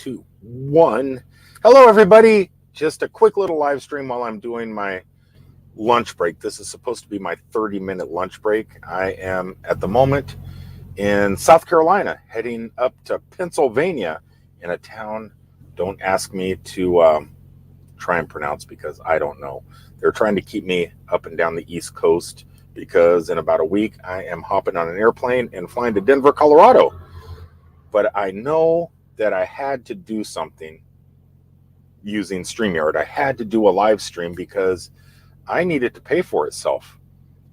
2, 1. Hello, everybody. Just a quick little live stream while I'm doing my lunch break. This is supposed to be my 30-minute lunch break. I am at the moment in South Carolina, heading up to Pennsylvania in a town. Don't ask me to try and pronounce because I don't know. They're trying to keep me up and down the East Coast because in about a week I am hopping on an airplane and flying to Denver, Colorado. But I know that I had to do something using Streamyard. I had to do a live stream because I needed to pay for itself,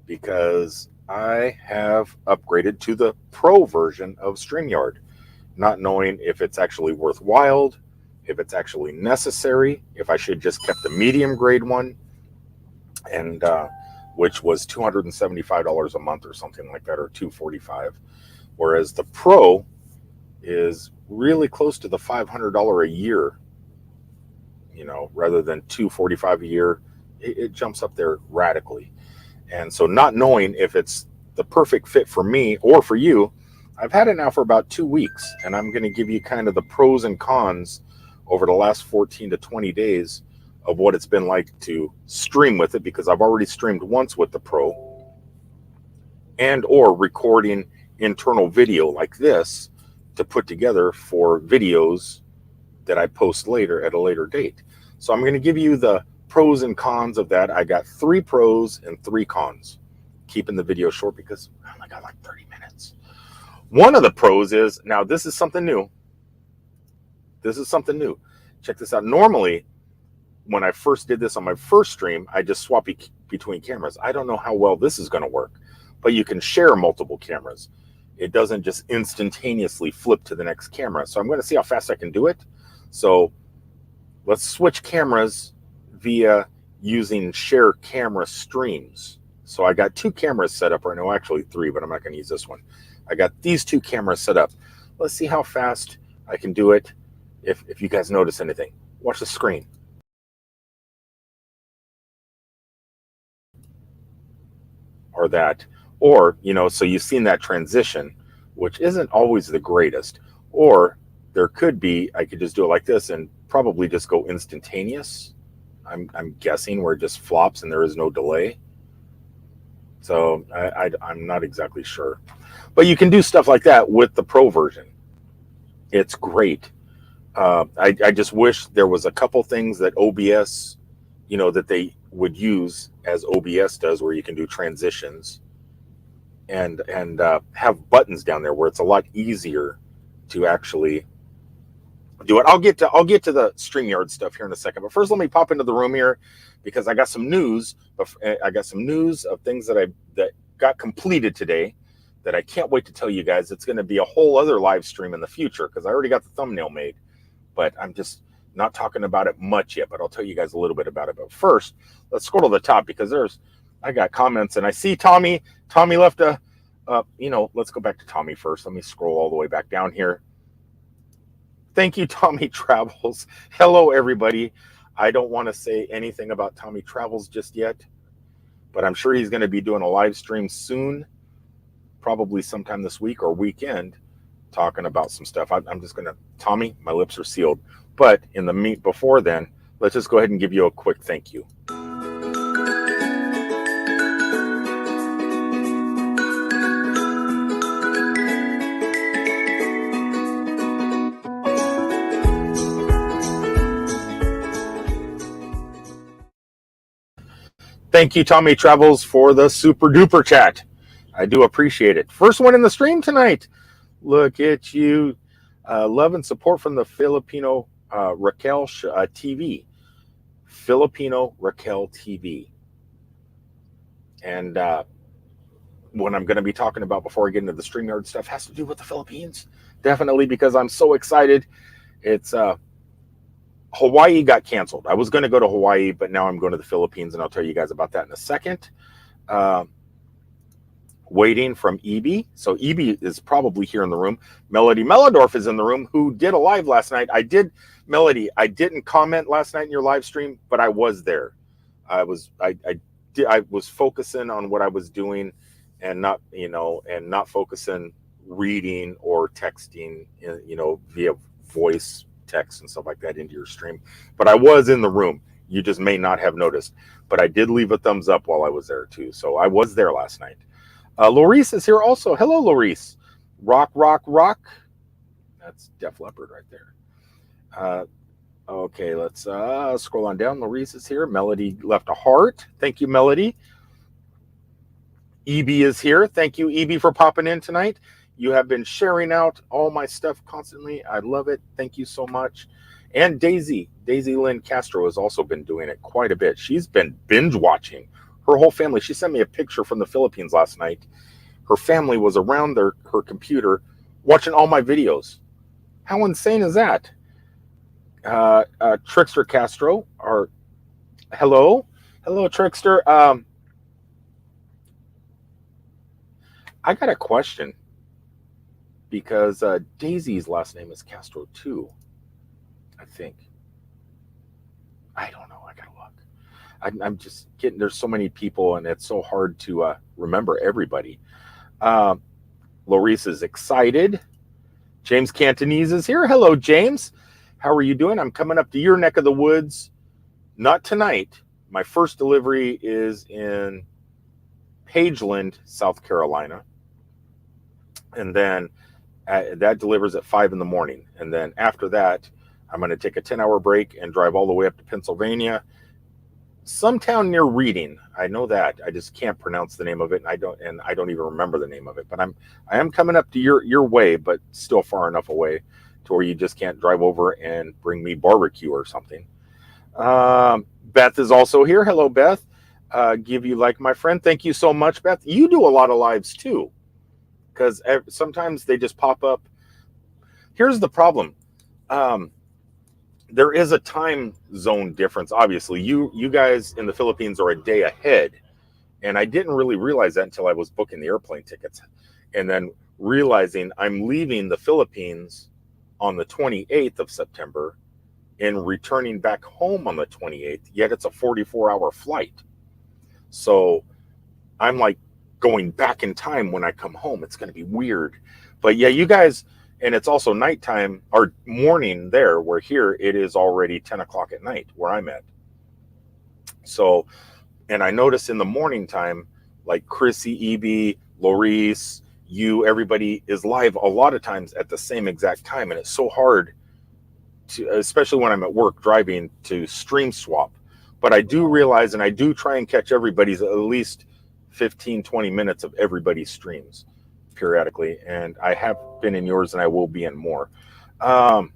because I have upgraded to the pro version of Streamyard, not knowing if it's actually worthwhile, if it's actually necessary, if I should just kept the medium grade one, and which was $275 a month or something like that, or $245, whereas the pro is really close to the $500 a year, rather than $245 a year. It jumps up there radically. And so not knowing if it's the perfect fit for me or for you, I've had it now for about 2 weeks, and I'm going to give you kind of the pros and cons over the last 14 to 20 days of what it's been like to stream with it, because I've already streamed once with the pro, and or recording internal video like this to put together for videos that I post later at a later date. So I'm going to give you the pros and cons of that. I got 3 pros and 3 cons, keeping the video short because I only got like 30 minutes. One of the pros is, now this is something new. Check this out. Normally, when I first did this on my first stream, I just swap between cameras. I don't know how well this is going to work, but you can share multiple cameras. It doesn't just instantaneously flip to the next camera. So I'm going to see how fast I can do it. So let's switch cameras via using share camera streams. So I got 2 cameras set up right now, actually 3, but I'm not going to use this one. I got these 2 cameras set up. Let's see how fast I can do it. If you guys notice anything, watch the screen. Or that, or, so you've seen that transition, which isn't always the greatest. Or there could be, I could just do it like this and probably just go instantaneous. I'm guessing, where it just flops and there is no delay. So I'm not exactly sure. But you can do stuff like that with the pro version. It's great. I just wish there was a couple things that OBS, that they would use as OBS does, where you can do transitions and have buttons down there where it's a lot easier to actually do it. I'll get to the StreamYard stuff here in a second, but first let me pop into the room here because I got some news. I got some news of things that got completed today that I can't wait to tell you guys. It's going to be a whole other live stream in the future because I already got the thumbnail made, but I'm just not talking about it much yet, but I'll tell you guys a little bit about it. But first, let's scroll to the top because I got comments, and I see Tommy left let's go back to Tommy first. Let me scroll all the way back down here. Thank you, Tommy Travels. Hello, everybody. I don't want to say anything about Tommy Travels just yet, but I'm sure he's going to be doing a live stream soon, probably sometime this week or weekend, talking about some stuff. I'm just going to, Tommy, my lips are sealed. But in the meet before then, let's just go ahead and give you a quick thank you. Thank you, Tommy Travels, for the super duper chat. I do appreciate it. First one in the stream tonight. Look at you. Love and support from the Filipino Raquel TV. Filipino Raquel TV. And what I'm going to be talking about before I get into the StreamYard stuff has to do with the Philippines. Definitely, because I'm so excited. It's Hawaii got canceled. I was going to go to Hawaii, but now I'm going to the Philippines, and I'll tell you guys about that in a second. Waiting from EB. So EB is probably here in the room. Melody Melodorf is in the room, who did a live last night. Melody, I didn't comment last night in your live stream, but I was there. I was focusing on what I was doing and not focusing reading or texting, via voice texts and stuff like that into your stream. But I was in the room. You just may not have noticed. But I did leave a thumbs up while I was there too. So I was there last night. Laurice is here also. Hello, Laurice. Rock, rock, rock. That's Def Leppard right there. Okay, let's scroll on down. Laurice is here. Melody left a heart. Thank you, Melody. EB is here. Thank you, EB, for popping in tonight. You have been sharing out all my stuff constantly. I love it. Thank you so much. And Daisy Lynn Castro has also been doing it quite a bit. She's been binge watching. Her whole family. She sent me a picture from the Philippines last night. Her family was around her computer watching all my videos. How insane is that? Trickster Castro, or hello Trickster. I got a question because Daisy's last name is Castro too, I think. I don't know. I gotta look. I'm just getting, there's so many people and it's so hard to remember everybody. Laurice is excited. James Cantonese is here. Hello, James. How are you doing? I'm coming up to your neck of the woods. Not tonight. My first delivery is in Pageland, South Carolina. And then that delivers at 5 in the morning. And then after that, I'm going to take a 10-hour break and drive all the way up to Pennsylvania. Some town near Reading. I know that. I just can't pronounce the name of it, and I don't even remember the name of it. But I am coming up to your way, but still far enough away to where you just can't drive over and bring me barbecue or something. Beth is also here. Hello, Beth. Give you like my friend. Thank you so much, Beth. You do a lot of lives too, because sometimes they just pop up. Here's the problem. There is a time zone difference. Obviously, you guys in the Philippines are a day ahead, and I didn't really realize that until I was booking the airplane tickets, and then realizing I'm leaving the Philippines on the 28th of September and returning back home on the 28th, yet it's a 44-hour flight. So I'm like going back in time when I come home. It's going to be weird. But yeah, you guys, and it's also nighttime or morning there, where here it is already 10 o'clock at night where I'm at. So, and I notice in the morning time, like Chrissy, EB, Laurice, you, everybody is live a lot of times at the same exact time. And it's so hard to, especially when I'm at work driving, to stream swap. But I do realize, and I do try and catch everybody's at least 15, 20 minutes of everybody's streams periodically. And I have been in yours and I will be in more. And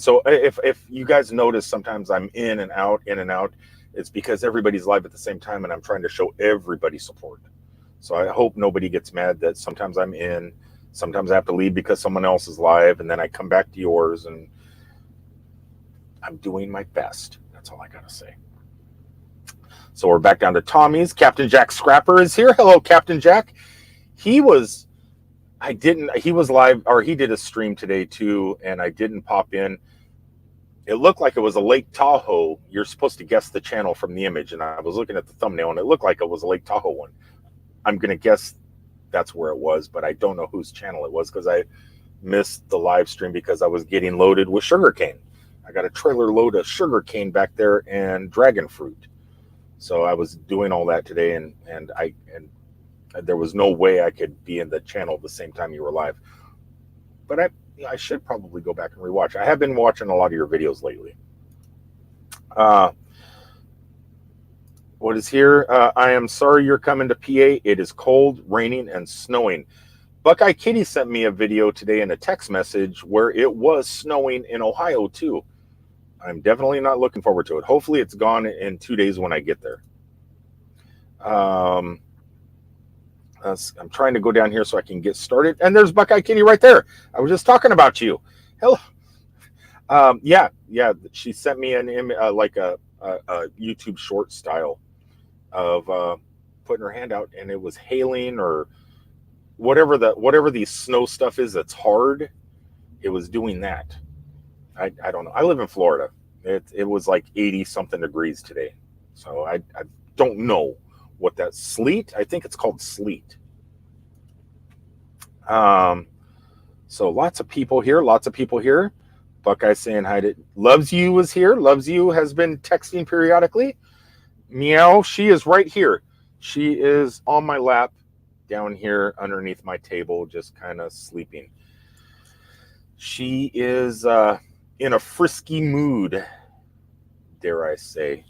so if you guys notice, sometimes I'm in and out, it's because everybody's live at the same time and I'm trying to show everybody support. So I hope nobody gets mad that sometimes I'm in, sometimes I have to leave because someone else is live, and then I come back to yours, and I'm doing my best. That's all I gotta say. So we're back down to Tommy's. Captain Jack Scrapper is here. Hello, Captain Jack. He was live, or he did a stream today too, and I didn't pop in. It looked like it was a Lake Tahoe. You're supposed to guess the channel from the image, and I was looking at the thumbnail, and it looked like it was a Lake Tahoe one. I'm going to guess that's where it was, but I don't know whose channel it was because I missed the live stream because I was getting loaded with sugarcane. I got a trailer load of sugarcane back there and dragon fruit. So I was doing all that today, and there was no way I could be in the channel at the same time you were live. But I should probably go back and rewatch. I have been watching a lot of your videos lately. What is here? I am sorry you're coming to PA. It is cold, raining, and snowing. Buckeye Kitty sent me a video today in a text message where it was snowing in Ohio too. I'm definitely not looking forward to it. Hopefully it's gone in 2 days when I get there. I'm trying to go down here so I can get started. And there's Buckeye Kitty right there. I was just talking about you. Hello. Yeah. She sent me an image, like a YouTube short style of putting her hand out, and it was hailing or whatever the snow stuff is that's hard. It was doing that. I don't know. I live in Florida. It was like 80 something degrees today. So I don't know what that sleet. I think it's called sleet. So lots of people here. Buckeye saying hi to Loves You is here. Loves You has been texting periodically. Meow, she is right here. She is on my lap down here underneath my table, just kind of sleeping. She is in a frisky mood, dare I say.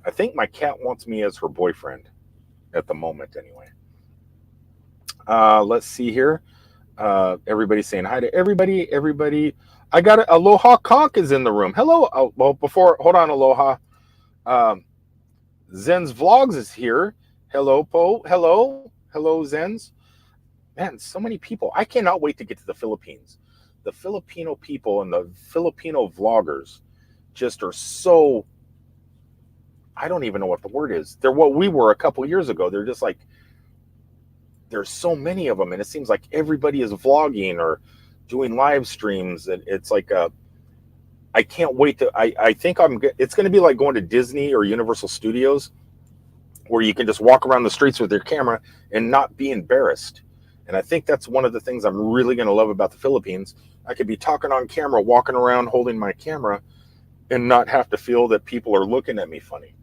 I think my cat wants me as her boyfriend at the moment anyway. Let's see here. Everybody's saying hi to everybody. I got it. Aloha Conk is in the room. Hello. Oh, well, hold on, Aloha. Zen's Vlogs is here. Hello, Po. Hello, Zen's. Man, so many people. I cannot wait to get to the Philippines. The Filipino people and the Filipino vloggers just are so, I don't even know what the word is. They're what we were a couple years ago. They're just like, there's so many of them, and it seems like everybody is vlogging or doing live streams. And it's like I can't wait to. I think it's going to be like going to Disney or Universal Studios, where you can just walk around the streets with your camera and not be embarrassed. And I think that's one of the things I'm really going to love about the Philippines. I could be talking on camera, walking around holding my camera, and not have to feel that people are looking at me funny.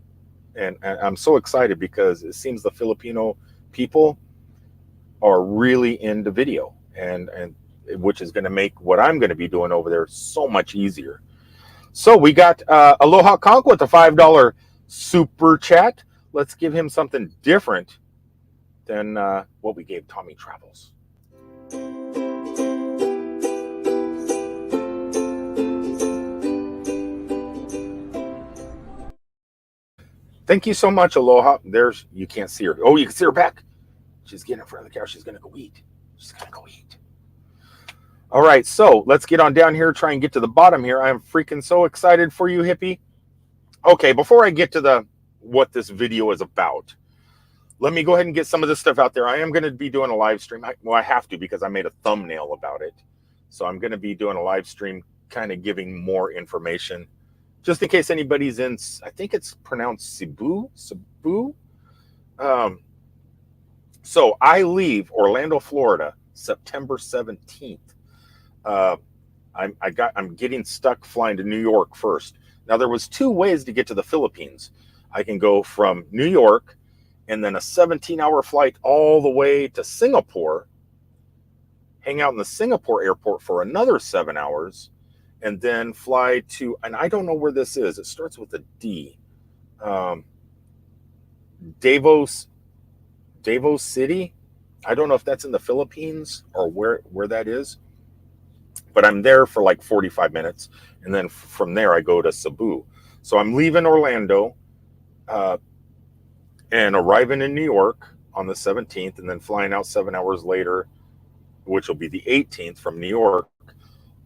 And I'm so excited because it seems the Filipino people are really into video, and which is going to make what I'm going to be doing over there so much easier. So we got Aloha Conk with a $5 super chat. Let's give him something different than what we gave Tommy Travels. Thank you so much, Aloha. You can't see her. Oh, you can see her back. She's getting in front of the couch. She's going to go eat. All right, so let's get on down here, try and get to the bottom here. I'm freaking so excited for you, Hippie. Okay, before I get to what this video is about, let me go ahead and get some of this stuff out there. I am going to be doing a live stream. I have to, because I made a thumbnail about it. So I'm going to be doing a live stream, kind of giving more information, just in case anybody's in, I think it's pronounced Cebu. So I leave Orlando, Florida, September 17th. I'm getting stuck flying to New York first. Now, there was 2 ways to get to the Philippines. I can go from New York and then a 17-hour flight all the way to Singapore, hang out in the Singapore airport for another 7 hours, and then fly to, and I don't know where this is. It starts with a D. Davos City. I don't know if that's in the Philippines or where that is, but I'm there for like 45 minutes, and then from there I go to Cebu. So I'm leaving Orlando and arriving in New York on the 17th, and then flying out 7 hours later, which will be the 18th, from New York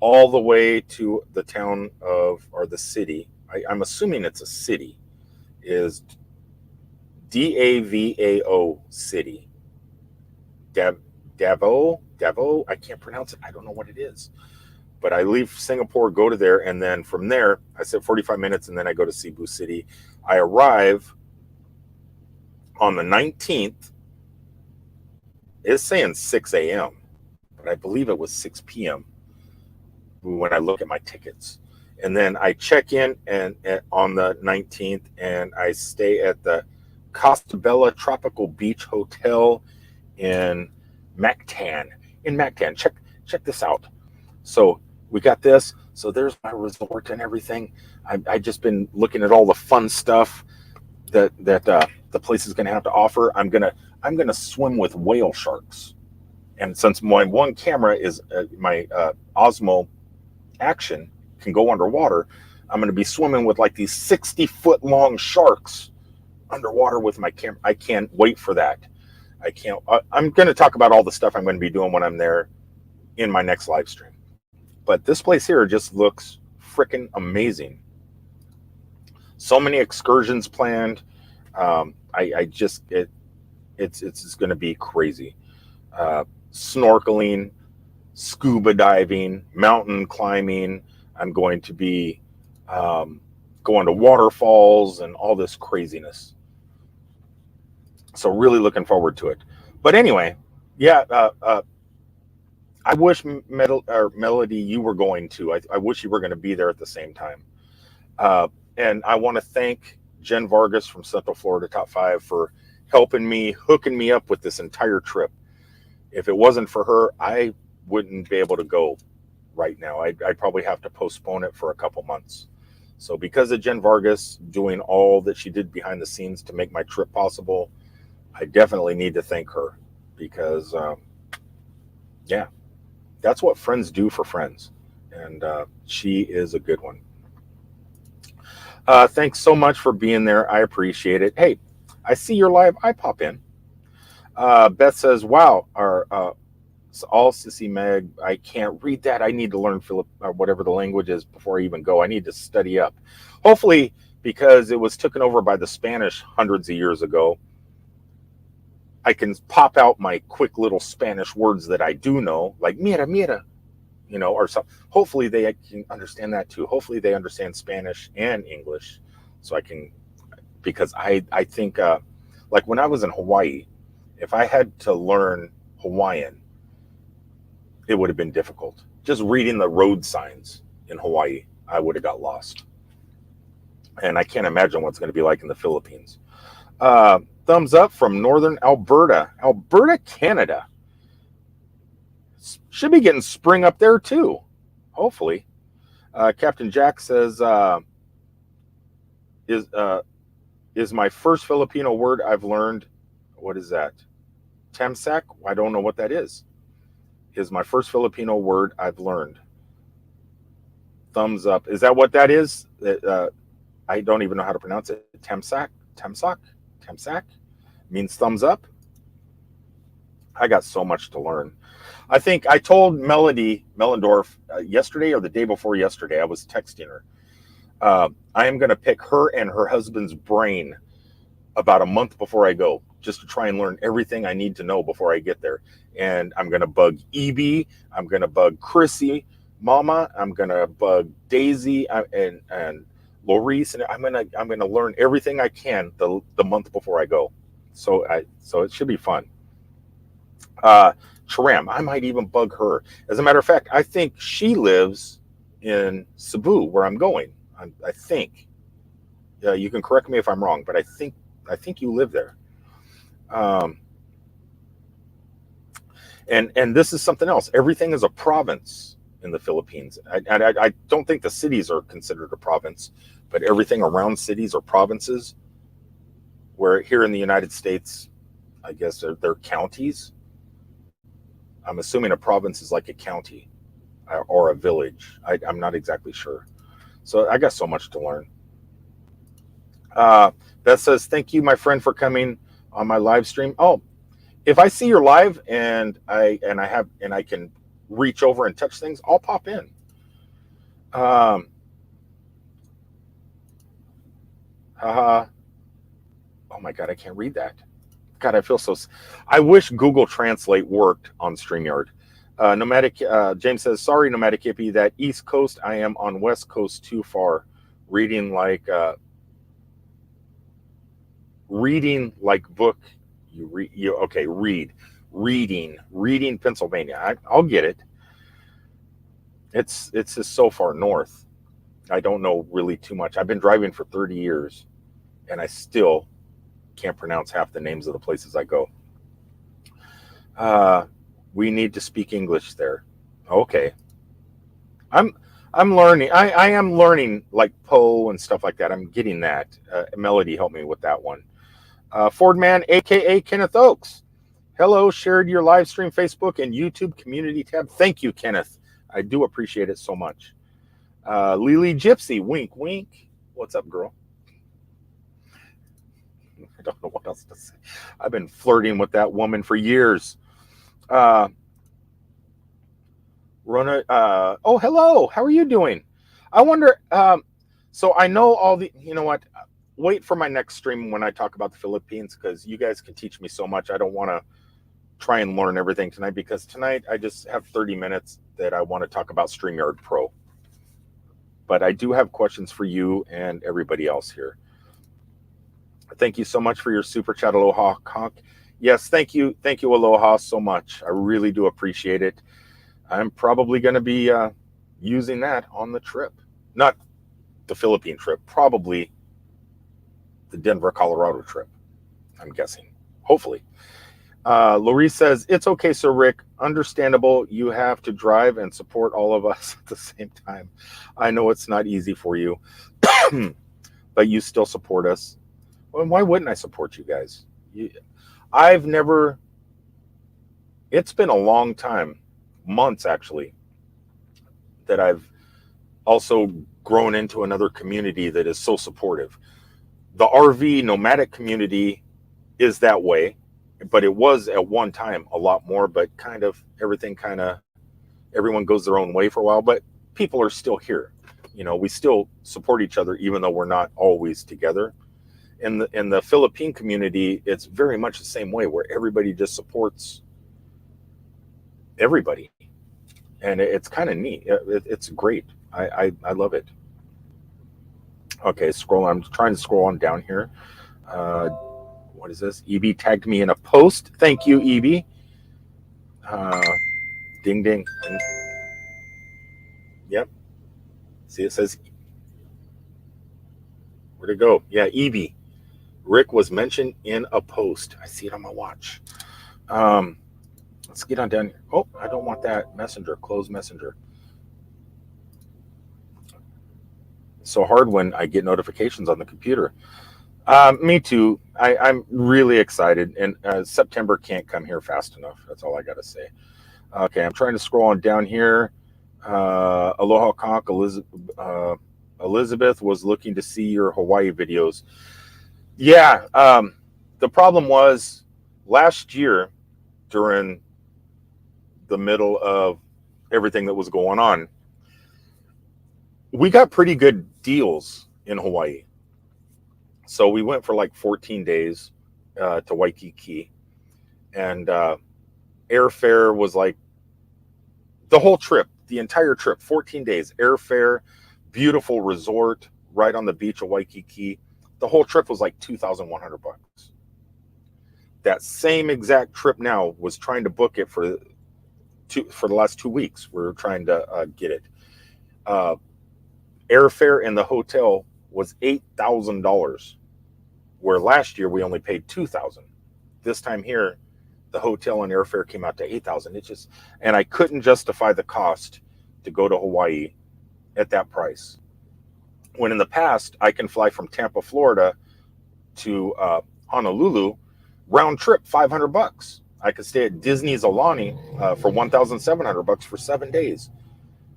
all the way to the town or the city. I'm assuming it's a city, is Davao City. Davao, I can't pronounce it. I don't know what it is. But I leave Singapore, go to there, and then from there, I said 45 minutes, and then I go to Cebu City. I arrive on the 19th. It's saying 6 a.m., but I believe it was 6 p.m. when I look at my tickets. And then I check in on the 19th, and I stay at the Costa Bella Tropical Beach Hotel in Mactan. Check this out. So we got this. So there's my resort and everything. I just been looking at all the fun stuff that the place is going to have to offer. I'm gonna swim with whale sharks, and since my one camera is my Osmo Action can go underwater, I'm going to be swimming with like these 60-foot long sharks underwater with my camera. I can't wait for that. I'm going to talk about all the stuff I'm going to be doing when I'm there in my next live stream. But this place here just looks freaking amazing. So many excursions planned. It's going to be crazy. Snorkeling, scuba diving, mountain climbing. I'm going to be going to waterfalls and all this craziness. So really looking forward to it. But anyway, yeah, I wish Melody, you were going to. I wish you were going to be there at the same time. And I want to thank Jen Vargas from Central Florida Top 5 for helping me, hooking me up with this entire trip. If it wasn't for her, I wouldn't be able to go right now. I'd probably have to postpone it for a couple months. So because of Jen Vargas doing all that she did behind the scenes to make my trip possible, I definitely need to thank her because, yeah, that's what friends do for friends. And she is a good one. Thanks so much for being there. I appreciate it. Hey, I see you're live. I pop in. Beth says, wow, our all Sissy Meg, I can't read that. I need to learn whatever the language is before I even go. I need to study up. Hopefully, because it was taken over by the Spanish hundreds of years ago, I can pop out my quick little Spanish words that I do know, like mira, mira, you know, or something. Hopefully they can understand that too. Hopefully they understand Spanish and English. So I can, because I think, like when I was in Hawaii, if I had to learn Hawaiian, it would have been difficult. Just reading the road signs in Hawaii, I would have got lost. And I can't imagine what's going to be like in the Philippines. Thumbs up from Northern Alberta, Canada. Should be getting spring up there too, hopefully. Captain Jack says, is my first Filipino word I've learned. What is that? Tamsak? I don't know what that is. Is my first Filipino word I've learned. Thumbs up. Is that what that is? I don't even know how to pronounce it. Tamsak? Means thumbs up. I got so much to learn. I think I told Melody Mellendorf yesterday or the day before yesterday, I was texting her. I am going to pick her and her husband's brain about a month before I go, just to try and learn everything I need to know before I get there. And I'm going to bug Evie. I'm going to bug Chrissy, Mama. I'm going to bug Daisy and Lorice. And I'm going to learn everything I can the month before I go. So it should be fun. Charam, I might even bug her. As a matter of fact, I think she lives in Cebu, where I'm going. I think. You can correct me if I'm wrong, but I think you live there. And this is something else. Everything is a province in the Philippines. I don't think the cities are considered a province, but everything around cities are provinces. Where here in the United States, I guess they're counties. I'm assuming a province is like a county or a village. I'm not exactly sure. So I got so much to learn. Beth says, thank you, my friend, for coming on my live stream. Oh, if I see you're live and I can reach over and touch things, I'll pop in. Oh my God, I can't read that. God, I feel so. I wish Google Translate worked on Streamyard. Nomadic James says, sorry, Nomadic Hippie, that East Coast, I am on West Coast too far. Reading like book. Reading Pennsylvania. I'll get it. It's just so far north. I don't know really too much. I've been driving for 30 years, and I still can't pronounce half the names of the places I go. We need to speak English there. Okay. I'm learning. I am learning like Poe and stuff like that. I'm getting that. Melody helped me with that one. Fordman, aka Kenneth Oakes. Hello, shared your live stream, Facebook and YouTube community tab. Thank you, Kenneth. I do appreciate it so much. Lily Gypsy, wink, wink. What's up, girl? I don't know what else to say. I've been flirting with that woman for years. Rona, oh, hello. How are you doing? I wonder, so I know all the, you know what? Wait for my next stream when I talk about the Philippines, because you guys can teach me so much. I don't want to try and learn everything tonight, because tonight I just have 30 minutes that I want to talk about StreamYard Pro. But I do have questions for you and everybody else here. Thank you so much for your super chat, Aloha Conk. Yes, thank you, Aloha, so much. I really do appreciate it. I'm probably going to be using that on the trip. Not the Philippine trip, probably the Denver, Colorado trip, I'm guessing. Hopefully. Lori says, it's okay, Sir Rick. Understandable. You have to drive and support all of us at the same time. I know it's not easy for you, but you still support us. Well, why wouldn't I support you guys? I've never, it's been a long time, months actually, that I've also grown into another community that is so supportive. The RV nomadic community is that way, but it was at one time a lot more, but kind of everyone goes their own way for a while, but people are still here. You know, we still support each other even though we're not always together. In the Philippine community, it's very much the same way, where everybody just supports everybody, and it's kind of neat. It's great. I love it. Okay, I'm trying to scroll on down here. What is this? EB tagged me in a post. Thank you, EB. Ding ding. Yep. See, it says, where'd it go? Yeah, EB. Rick was mentioned in a post. I see it on my watch. Let's get on down here. Oh, I don't want that messenger. Close messenger. It's so hard when I get notifications on the computer. Me too. I'm really excited, and September can't come here fast enough. That's all I got to say. Okay, I'm trying to scroll on down here. Aloha Conk, Elizabeth was looking to see your Hawaii videos. Yeah, the problem was last year during the middle of everything that was going on, we got pretty good deals in Hawaii. So we went for like 14 days to Waikiki, and airfare was like the whole trip, the entire trip, 14 days, airfare, beautiful resort right on the beach of Waikiki. The whole trip was like $2,100. That same exact trip now was trying to book it for the last 2 weeks. We were trying to get it. Airfare in the hotel was $8,000, where last year we only paid $2,000. This time here, the hotel and airfare came out to $8,000. And I couldn't justify the cost to go to Hawaii at that price. When in the past, I can fly from Tampa, Florida to Honolulu, round trip, $500. I could stay at Disney's Aulani for $1,700 for 7 days.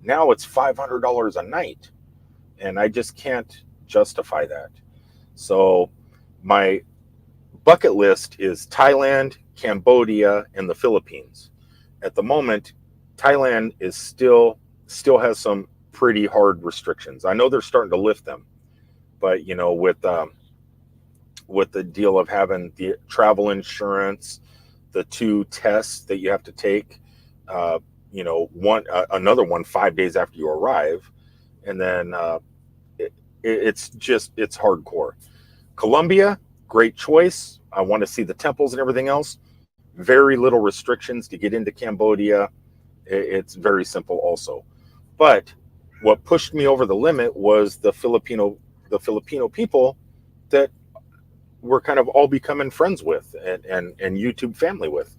Now it's $500 a night, and I just can't justify that. So my bucket list is Thailand, Cambodia, and the Philippines. At the moment, Thailand is still has some pretty hard restrictions. I know they're starting to lift them, but you know, with the deal of having the travel insurance, the 2 tests that you have to take, you know, another one 5 days after you arrive, and then it's hardcore. Colombia, great choice. I want to see the temples and everything else. Very little restrictions to get into Cambodia. It's very simple also. But what pushed me over the limit was the Filipino people that we're kind of all becoming friends with and YouTube family with.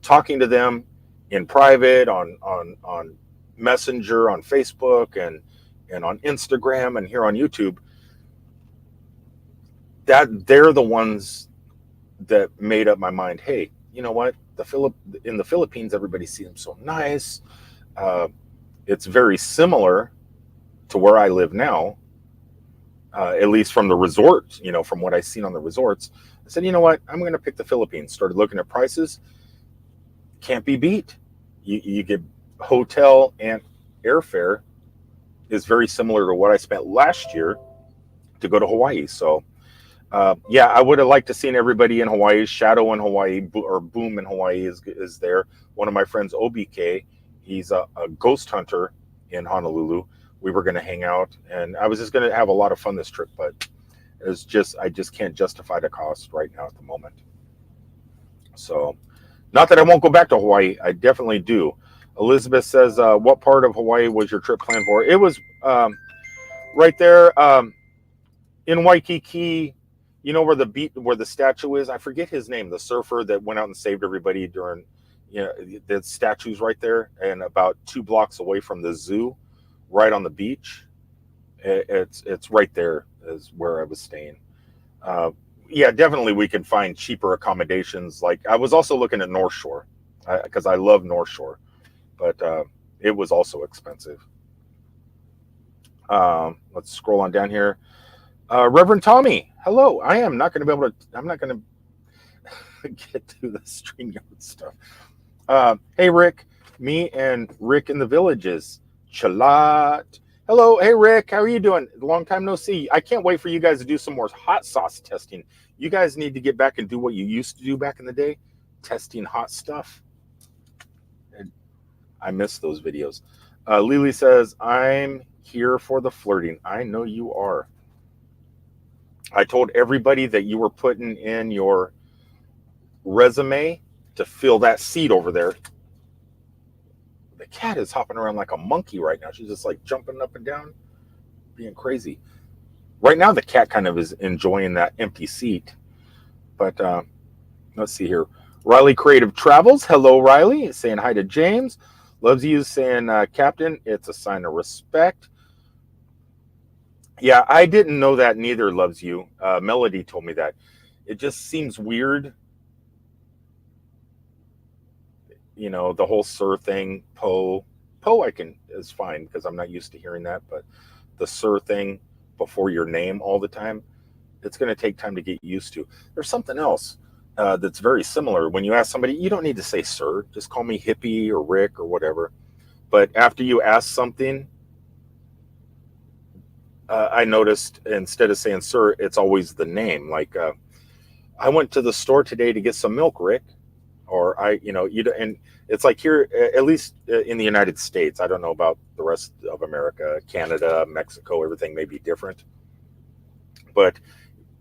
Talking to them in private, on Messenger, on Facebook, and on Instagram, and here on YouTube, that they're the ones that made up my mind. Hey, you know what? In the Philippines, everybody seems so nice. It's very similar to where I live now, at least from the resort, you know, from what I've seen on the resorts. I said, you know what? I'm going to pick the Philippines. Started looking at prices. Can't be beat. You get hotel and airfare is very similar to what I spent last year to go to Hawaii. So, yeah, I would have liked to seen everybody in Hawaii. Shadow in Hawaii, or Boom in Hawaii is there. One of my friends, OBK, he's a ghost hunter in Honolulu. We were going to hang out, and I was just going to have a lot of fun this trip, but I just can't justify the cost right now at the moment. So, not that I won't go back to Hawaii. I definitely do. Elizabeth says, what part of Hawaii was your trip planned for? It was right there in Waikiki. You know where the statue is? I forget his name. The surfer that went out and saved everybody during, the statue's right there, and about 2 blocks away from the zoo, right on the beach. It's right there is where I was staying. Yeah, definitely we could find cheaper accommodations. Like I was also looking at North Shore because I love North Shore, but it was also expensive. Let's scroll on down here. Reverend Tommy, hello. I'm not going to get to the StreamYard stuff. Hey, Rick, me and Rick in the Villages. Chalat. Hello. Hey, Rick. How are you doing? Long time no see. I can't wait for you guys to do some more hot sauce testing. You guys need to get back and do what you used to do back in the day, testing hot stuff. I miss those videos. Lily says, I'm here for the flirting. I know you are. I told everybody that you were putting in your resume to fill that seat over there. The cat is hopping around like a monkey right now. She's just like jumping up and down, being crazy. Right now, the cat kind of is enjoying that empty seat. But let's see here. Riley Creative Travels. Hello, Riley. Saying hi to James. Loves you. Saying, Captain, it's a sign of respect. Yeah, I didn't know that neither, Loves you. Melody told me that. It just seems weird. You know, the whole sir thing, Poe is fine because I'm not used to hearing that, but the sir thing before your name all the time, it's going to take time to get used to. There's something else that's very similar. When you ask somebody, you don't need to say sir, just call me Hippie or Rick or whatever. But after you ask something, I noticed instead of saying sir, it's always the name. Like, I went to the store today to get some milk, Rick. Or and it's like here, at least in the United States, I don't know about the rest of America, Canada, Mexico, everything may be different. But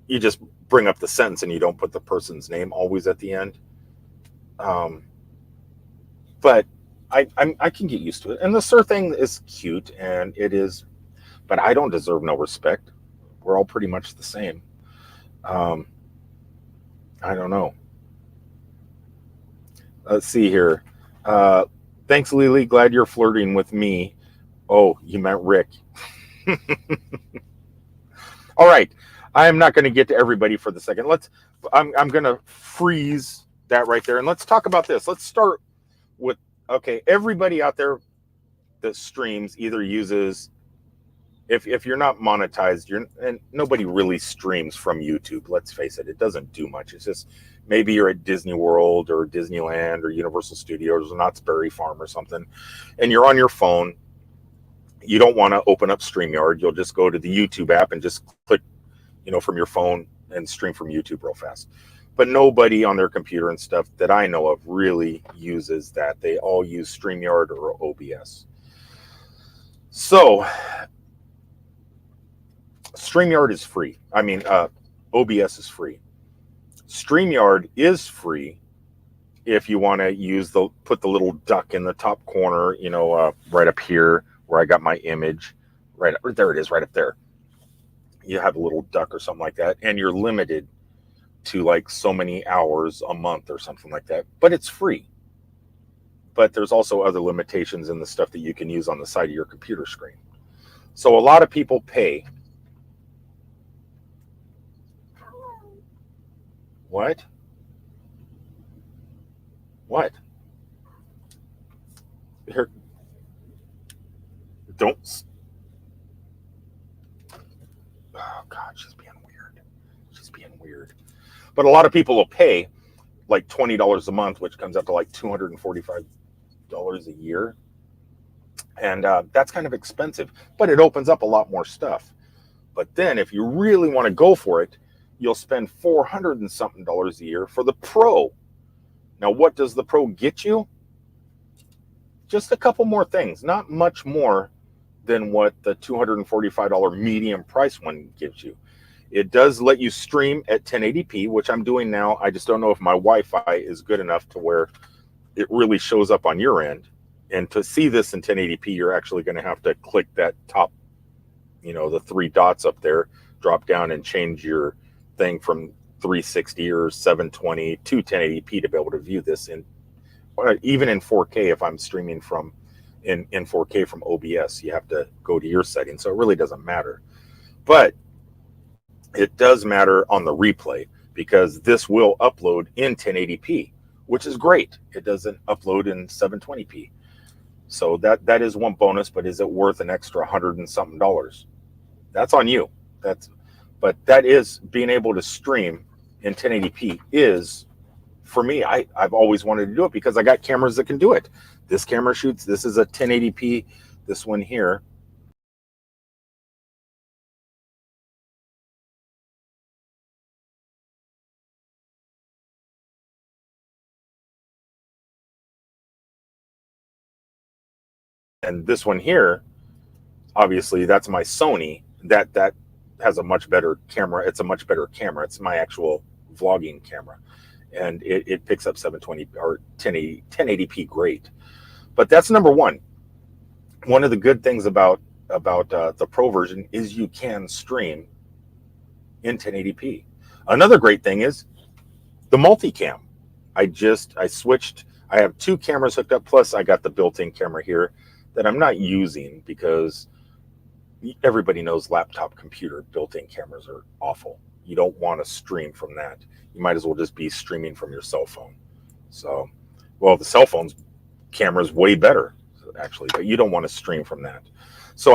you just bring up the sentence and you don't put the person's name always at the end. But I can get used to it. And the sir thing is cute, and it is, but I don't deserve no respect. We're all pretty much the same. I don't know. Let's see here. Thanks, Lily. Glad you're flirting with me. Oh, you meant Rick. All right. I am not going to get to everybody for the second. I'm going to freeze that right there. And let's talk about this. Let's start with, okay, everybody out there that streams either uses, if you're not monetized, and nobody really streams from YouTube. Let's face it. It doesn't do much. It's just, maybe you're at Disney World or Disneyland or Universal Studios or Knott's Berry Farm or something, and you're on your phone. You don't want to open up StreamYard. You'll just go to the YouTube app and just click, from your phone and stream from YouTube real fast. But nobody on their computer and stuff that I know of really uses that. They all use StreamYard or OBS. So StreamYard is free. OBS is free. StreamYard is free if you want to put the little duck in the top corner, right up here where I got my image. Right there it is, right up there. You have a little duck or something like that, and you're limited to like so many hours a month or something like that. But it's free. But there's also other limitations in the stuff that you can use on the side of your computer screen. So a lot of people pay. What? Here. Don't. Oh, God, she's being weird. But a lot of people will pay like $20 a month, which comes up to like $245 a year. And that's kind of expensive, but it opens up a lot more stuff. But then if you really want to go for it, you'll spend $400 and something a year for the Pro. Now, what does the Pro get you? Just a couple more things, not much more than what the $245 medium price one gives you. It does let you stream at 1080p, which I'm doing now. I just don't know if my Wi-Fi is good enough to where it really shows up on your end And to see this in 1080p, you're actually going to have to click that top, the three dots up there, drop down and change your thing from 360 or 720 to 1080p to be able to view this even in 4K. If I'm streaming from in 4K from OBS, you have to go to your settings. So it really doesn't matter. But it does matter on the replay, because this will upload in 1080p, which is great. It doesn't upload in 720p. So that is one bonus, but is it worth an extra $100 and something? That's on you. But that is being able to stream in 1080p is, for me, I've always wanted to do it because I got cameras that can do it. This camera shoots, this is a 1080p, this one here. And this one here, obviously that's my Sony. That has a much better camera. It's a much better camera. It's my actual vlogging camera. And it picks up 720 or 1080p great. But that's number one. One of the good things about the Pro version is you can stream in 1080p. Another great thing is the multicam. I switched. I have two cameras hooked up, plus I got the built-in camera here that I'm not using because everybody knows laptop computer built-in cameras are awful. You don't want to stream from that. You might as well just be streaming from your cell phone. So, well, the cell phone's camera is way better, actually, but you don't want to stream from that. So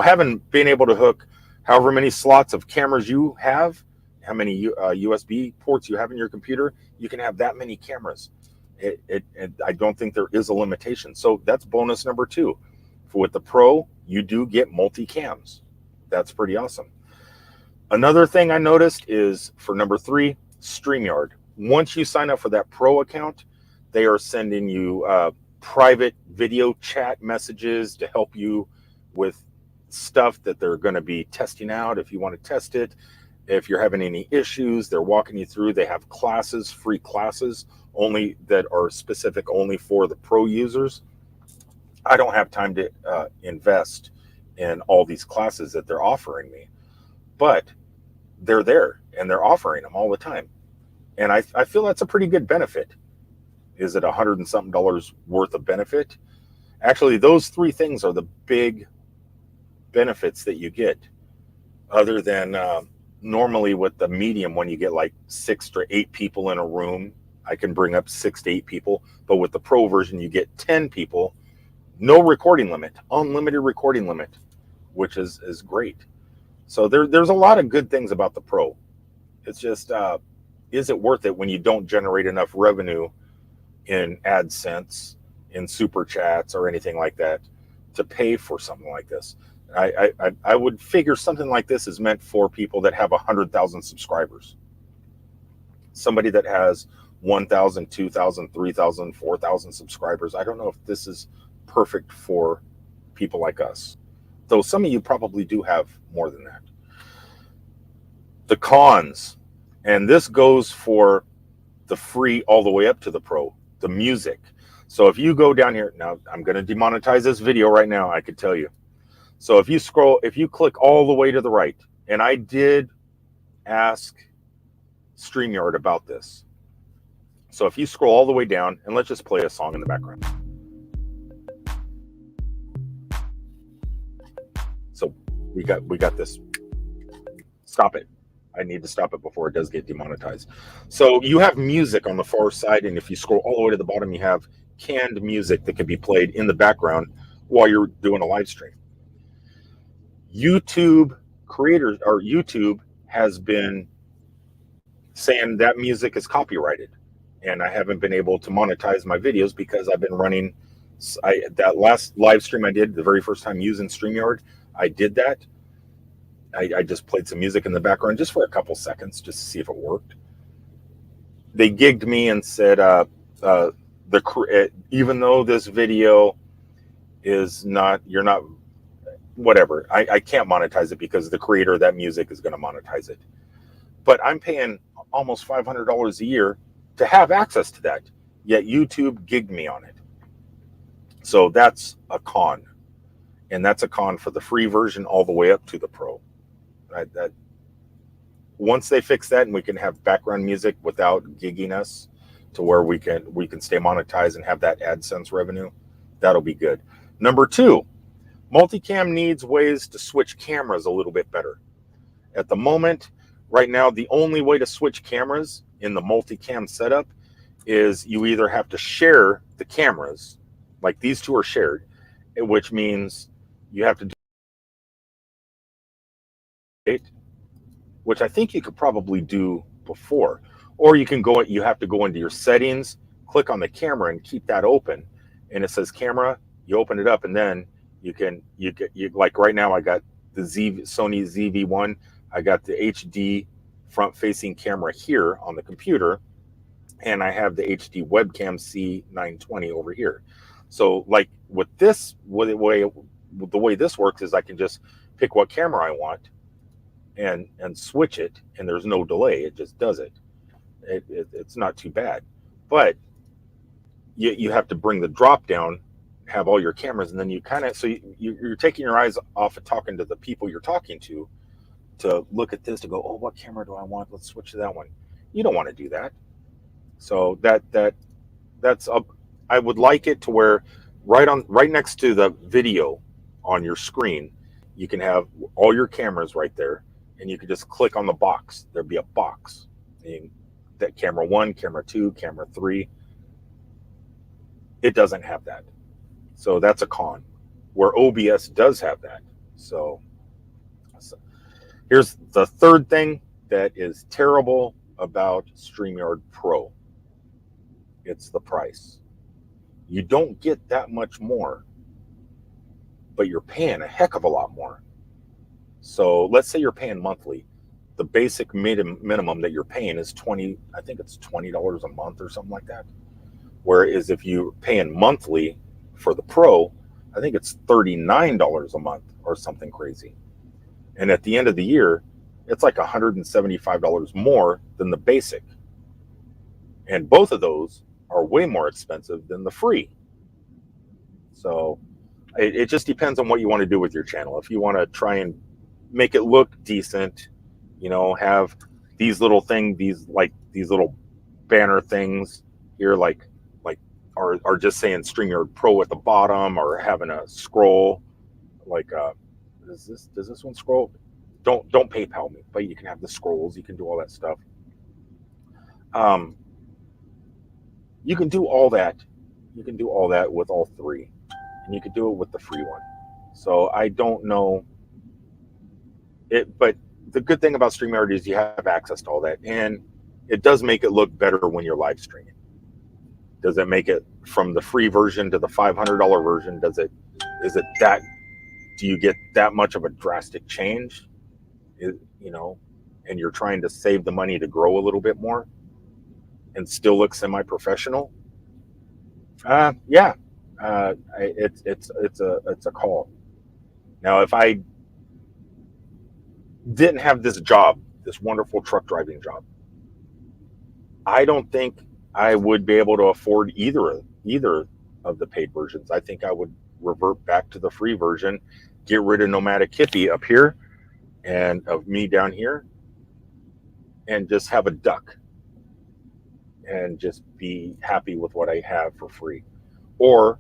being able to hook however many slots of cameras you have, how many USB ports you have in your computer, you can have that many cameras. I don't think there is a limitation. So that's bonus number two. With the Pro, you do get multi-cams. That's pretty awesome. Another thing I noticed is for number three, Streamyard. Once you sign up for that Pro account, they are sending you private video chat messages to help you with stuff that they're going to be testing out. If you want to test it, if you're having any issues, they're walking you through. They have classes, free classes only that are specific only for the Pro users. I don't have time to invest in all these classes that they're offering me, but they're there and they're offering them all the time. And I feel that's a pretty good benefit. Is it $100 and something worth of benefit? Actually, those three things are the big benefits that you get, other than normally with the medium, when you get like 6 to 8 people in a room, I can bring up 6 to 8 people. But with the Pro version, you get 10 people. No recording limit, unlimited recording limit, which is great. So there's a lot of good things about the Pro. It's just, is it worth it when you don't generate enough revenue in AdSense, in Super Chats, or anything like that to pay for something like this? I would figure something like this is meant for people that have 100,000 subscribers. Somebody that has 1,000, 2,000, 3,000, 4,000 subscribers. I don't know if this is perfect for people like us, though some of you probably do have more than that. The cons, and this goes for the free all the way up to the Pro, the music. So if you go down here, now I'm going to demonetize this video right now, I could tell you. So if you click all the way to the right, and I did ask Streamyard about this. So if you scroll all the way down, and let's just play a song in the background. So we got this. Stop it. I need to stop it before it does get demonetized. So you have music on the far side, and if you scroll all the way to the bottom, you have canned music that can be played in the background while you're doing a live stream. YouTube creators, or YouTube has been saying that music is copyrighted, and I haven't been able to monetize my videos because I've been running that last live stream I did, the very first time using StreamYard, I did that. I just played some music in the background just for a couple seconds just to see if it worked. They gigged me and said, even though this video is not, you're not, whatever, I can't monetize it because the creator of that music is going to monetize it. But I'm paying almost $500 a year to have access to that, yet YouTube gigged me on it. So that's a con, and that's a con for the free version all the way up to the Pro. That once they fix that and we can have background music without gigging us to where we can stay monetized and have that AdSense revenue, that'll be good. Number two, multicam needs ways to switch cameras a little bit better. At the moment, right now, the only way to switch cameras in the multicam setup is you either have to share the cameras, like these two are shared, which means you have to do it, which I think you could probably do before, or you have to go into your settings, click on the camera and keep that open, and it says camera, you open it up, and then you like right now I got the Sony ZV-1, I got the HD front facing camera here on the computer, and I have the HD webcam C920 over here. So like with this, the way this works is I can just pick what camera I want and switch it, and there's no delay. It just does it. It's not too bad. But you have to bring the drop down, have all your cameras, and then you kind of, so you're taking your eyes off of talking to the people you're talking to look at this, to go, oh, what camera do I want? Let's switch to that one. You don't want to do that. So that's up. I would like it to where right next to the video on your screen, you can have all your cameras right there, and you can just click on the box. There'd be a box, and that camera 1, camera 2, camera 3. It doesn't have that. So that's a con, where OBS does have that. So here's the third thing that is terrible about StreamYard Pro. It's the price. You don't get that much more, but you're paying a heck of a lot more. So let's say you're paying monthly. The basic minimum that you're paying is $20 a month or something like that. Whereas if you're paying monthly for the Pro, I think it's $39 a month or something crazy. And at the end of the year, it's like $175 more than the basic. And both of those are way more expensive than the free. So it just depends on what you want to do with your channel. If you want to try and make it look decent, have these little things, these little banner things here, are just saying StreamYard Pro at the bottom, or having a scroll like does this one scroll? Don't PayPal me, but you can have the scrolls, you can do all that stuff. You can do all that. You can do all that with all three, and you can do it with the free one. So I don't know it, but the good thing about StreamYard is you have access to all that, and it does make it look better when you're live streaming. Does it make it from the free version to the $500 version? Do you get that much of a drastic change? And you're trying to save the money to grow a little bit more and still look semi-professional? Yeah, it's a call. Now, if I didn't have this job, this wonderful truck driving job, I don't think I would be able to afford either of the paid versions. I think I would revert back to the free version, get rid of Nomadic Hippie up here and of me down here, and just have a duck and just be happy with what I have for free. Or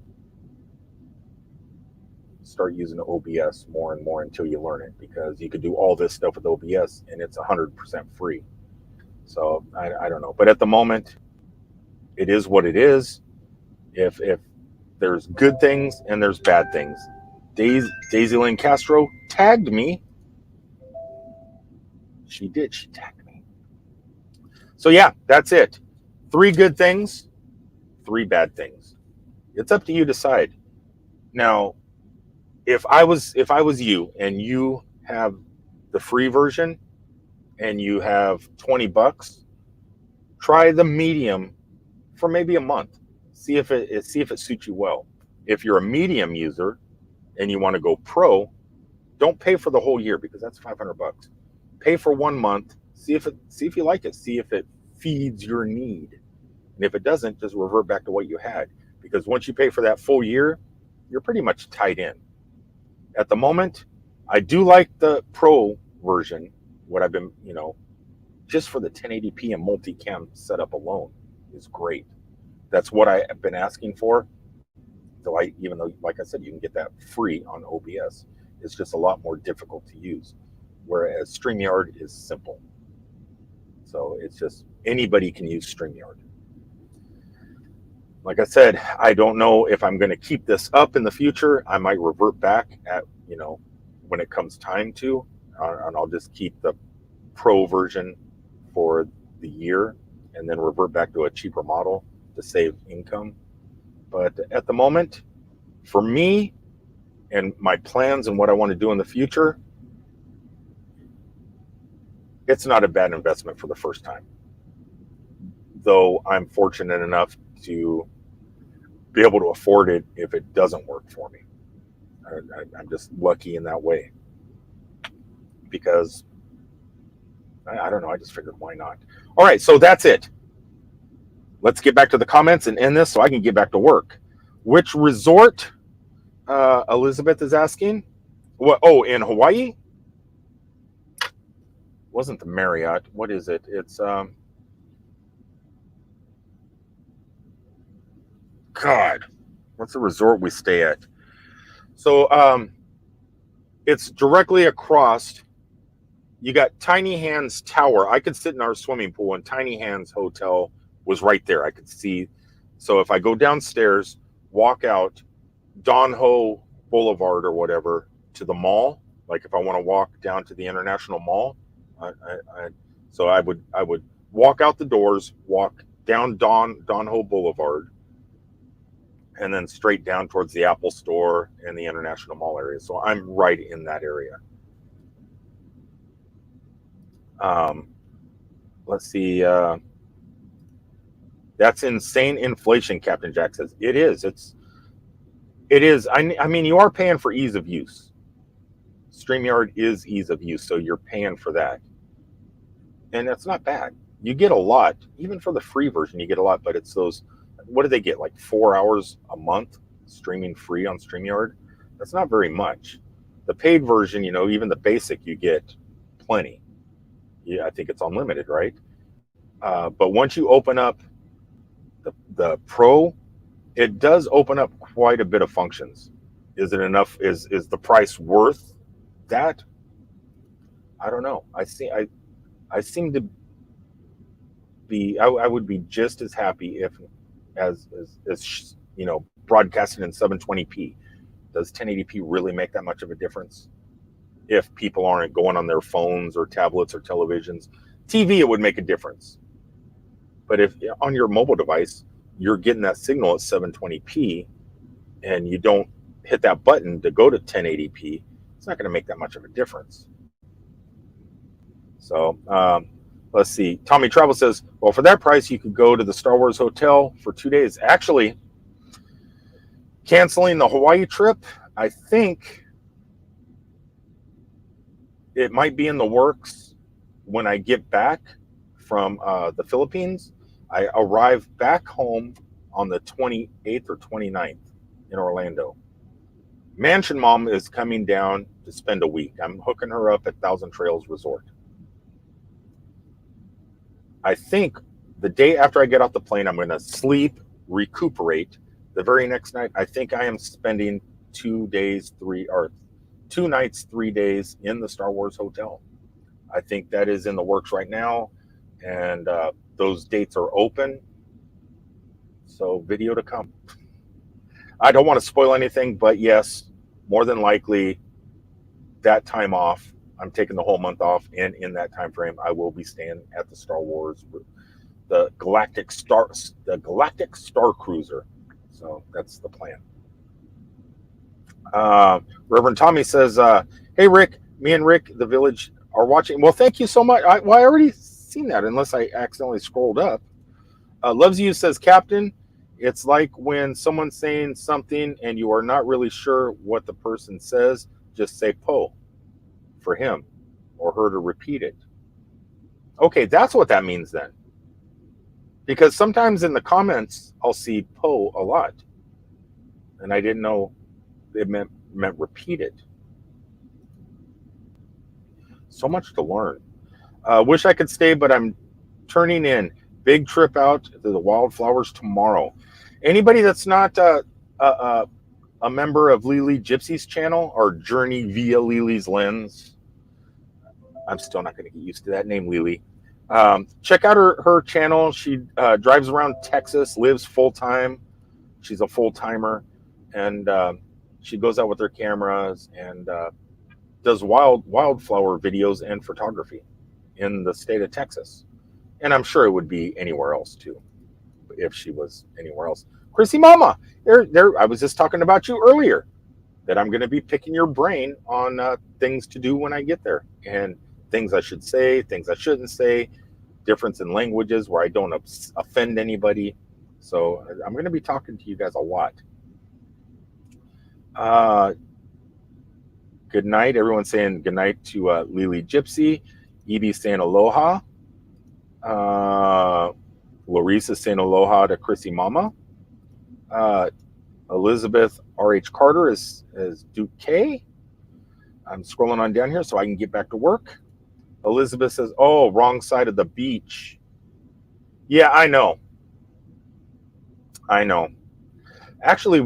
start using OBS more and more until you learn it, because you could do all this stuff with OBS and it's 100% free. So I don't know, but at the moment it is what it is. If there's good things and there's bad things. Daisy Lynn Castro tagged me. She tagged me. So yeah, that's it. 3 good things, 3 bad things. It's up to you to decide. Now, if I was you and you have the free version and you have $20, try the medium for maybe a month. See if it suits you well. If you're a medium user and you want to go pro, don't pay for the whole year, because that's $500. Pay for 1 month. See if you like it. See if it feeds your need. And if it doesn't, just revert back to what you had. Because once you pay for that full year, you're pretty much tied in. At the moment, I do like the Pro version, what I've been, just for the 1080p and multicam setup alone is great. That's what I have been asking for. Though even though, like I said, you can get that free on OBS, it's just a lot more difficult to use. Whereas StreamYard is simple. So it's just anybody can use StreamYard. Like I said, I don't know if I'm going to keep this up in the future. I might revert back at, when it comes time to, and I'll just keep the Pro version for the year and then revert back to a cheaper model to save income. But at the moment, for me and my plans and what I want to do in the future, it's not a bad investment for the first time. Though I'm fortunate enough to be able to afford it if it doesn't work for me. I'm just lucky in that way. Because, I don't know, I just figured why not. All right, so that's it. Let's get back to the comments and end this so I can get back to work. Which resort, Elizabeth is asking? What? Oh, in Hawaii? Wasn't the Marriott. What is it? It's, God, what's the resort we stay at? So, it's directly across. You got Tiny Hands Tower. I could sit in our swimming pool, and Tiny Hands Hotel was right there. I could see. So if I go downstairs, walk out Don Ho Boulevard or whatever to the mall, like if I want to walk down to the International Mall, so I would walk out the doors, walk down Don Ho Boulevard, and then straight down towards the Apple Store and the International Mall area. So I'm right in that area. Let's see. That's insane inflation, Captain Jack says. It is. It is. I mean, you are paying for ease of use. StreamYard is ease of use, so you're paying for that. And that's not bad. You get a lot. Even for the free version, you get a lot, but it's those, what do they get, like 4 hours a month streaming free on StreamYard? That's not very much. The paid version, even the basic, you get plenty. Yeah, I think it's unlimited, right? But once you open up the Pro, it does open up quite a bit of functions. Is it enough? Is the price worth that? I don't know. I seem to be. I would be just as happy if, as broadcasting in 720p. Does 1080p really make that much of a difference? If people aren't going on their phones or tablets or televisions, TV, it would make a difference. But if on your mobile device, you're getting that signal at 720p and you don't hit that button to go to 1080p, it's not going to make that much of a difference. So let's see. Tommy Travel says, well, for that price, you could go to the Star Wars Hotel for 2 days. Actually, canceling the Hawaii trip, I think it might be in the works when I get back from the Philippines. I arrive back home on the 28th or 29th in Orlando. Mansion Mom is coming down to spend a week. I'm hooking her up at Thousand Trails Resort. I think the day after I get off the plane, I'm going to sleep, recuperate. The very next night, I think I am spending 2 nights, 3 days in the Star Wars Hotel. I think that is in the works right now, and those dates are open. So video to come. I don't want to spoil anything, but yes, more than likely that time off, I'm taking the whole month off, and in that time frame, I will be staying at the Star Wars, the Galactic Star Cruiser. So that's the plan. Reverend Tommy says, hey, Rick, me and Rick, the village, are watching. Well, thank you so much. I already seen that, unless I accidentally scrolled up. Loves You says, Captain, it's like when someone's saying something and you are not really sure what the person says, just say Po for him or her to repeat it. Okay, that's what that means then. Because sometimes in the comments, I'll see Po a lot. And I didn't know it meant repeated. So much to learn. Wish I could stay, but I'm turning in. Big trip out to the wildflowers tomorrow. Anybody that's not a member of Lily Gypsy's channel or Journey via Lily's Lens, I'm still not going to get used to that name, Lily. Check out her channel. She drives around Texas, lives full time. She's a full timer, and she goes out with her cameras and does wildflower videos and photography in the state of Texas. And I'm sure it would be anywhere else too, if she was anywhere else. Chrissy Mama, I was just talking about you earlier, that I'm going to be picking your brain on things to do when I get there, and things I should say, things I shouldn't say, difference in languages where I don't offend anybody. So I'm going to be talking to you guys a lot. Good night. Everyone's saying good night to Lily Gypsy. Evie saying aloha. Larissa saying aloha to Chrissy Mama. Elizabeth R.H. Carter is Duke K. I'm scrolling on down here so I can get back to work. Elizabeth says, oh, wrong side of the beach. Yeah, I know. Actually,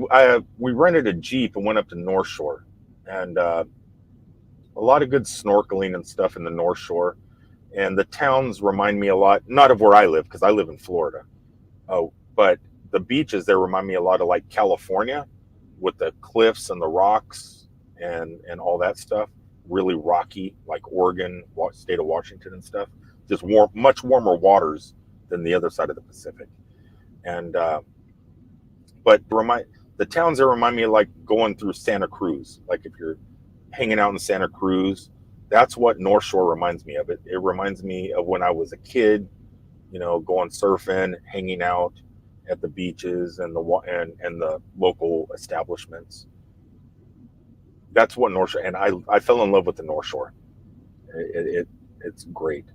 we rented a Jeep and went up to North Shore. And a lot of good snorkeling and stuff in the North Shore. And the towns remind me a lot, not of where I live, because I live in Florida. But the beaches there remind me a lot of like California, with the cliffs and the rocks and all that stuff. Really rocky, like Oregon, state of Washington and stuff. Just much warmer waters than the other side of the Pacific. And but the towns there remind me of like going through Santa Cruz. Like if you're hanging out in Santa Cruz, that's what North Shore reminds me of. It reminds me of when I was a kid, going surfing, hanging out at the beaches and the local establishments. That's what North Shore, and I fell in love with the North Shore. It's great.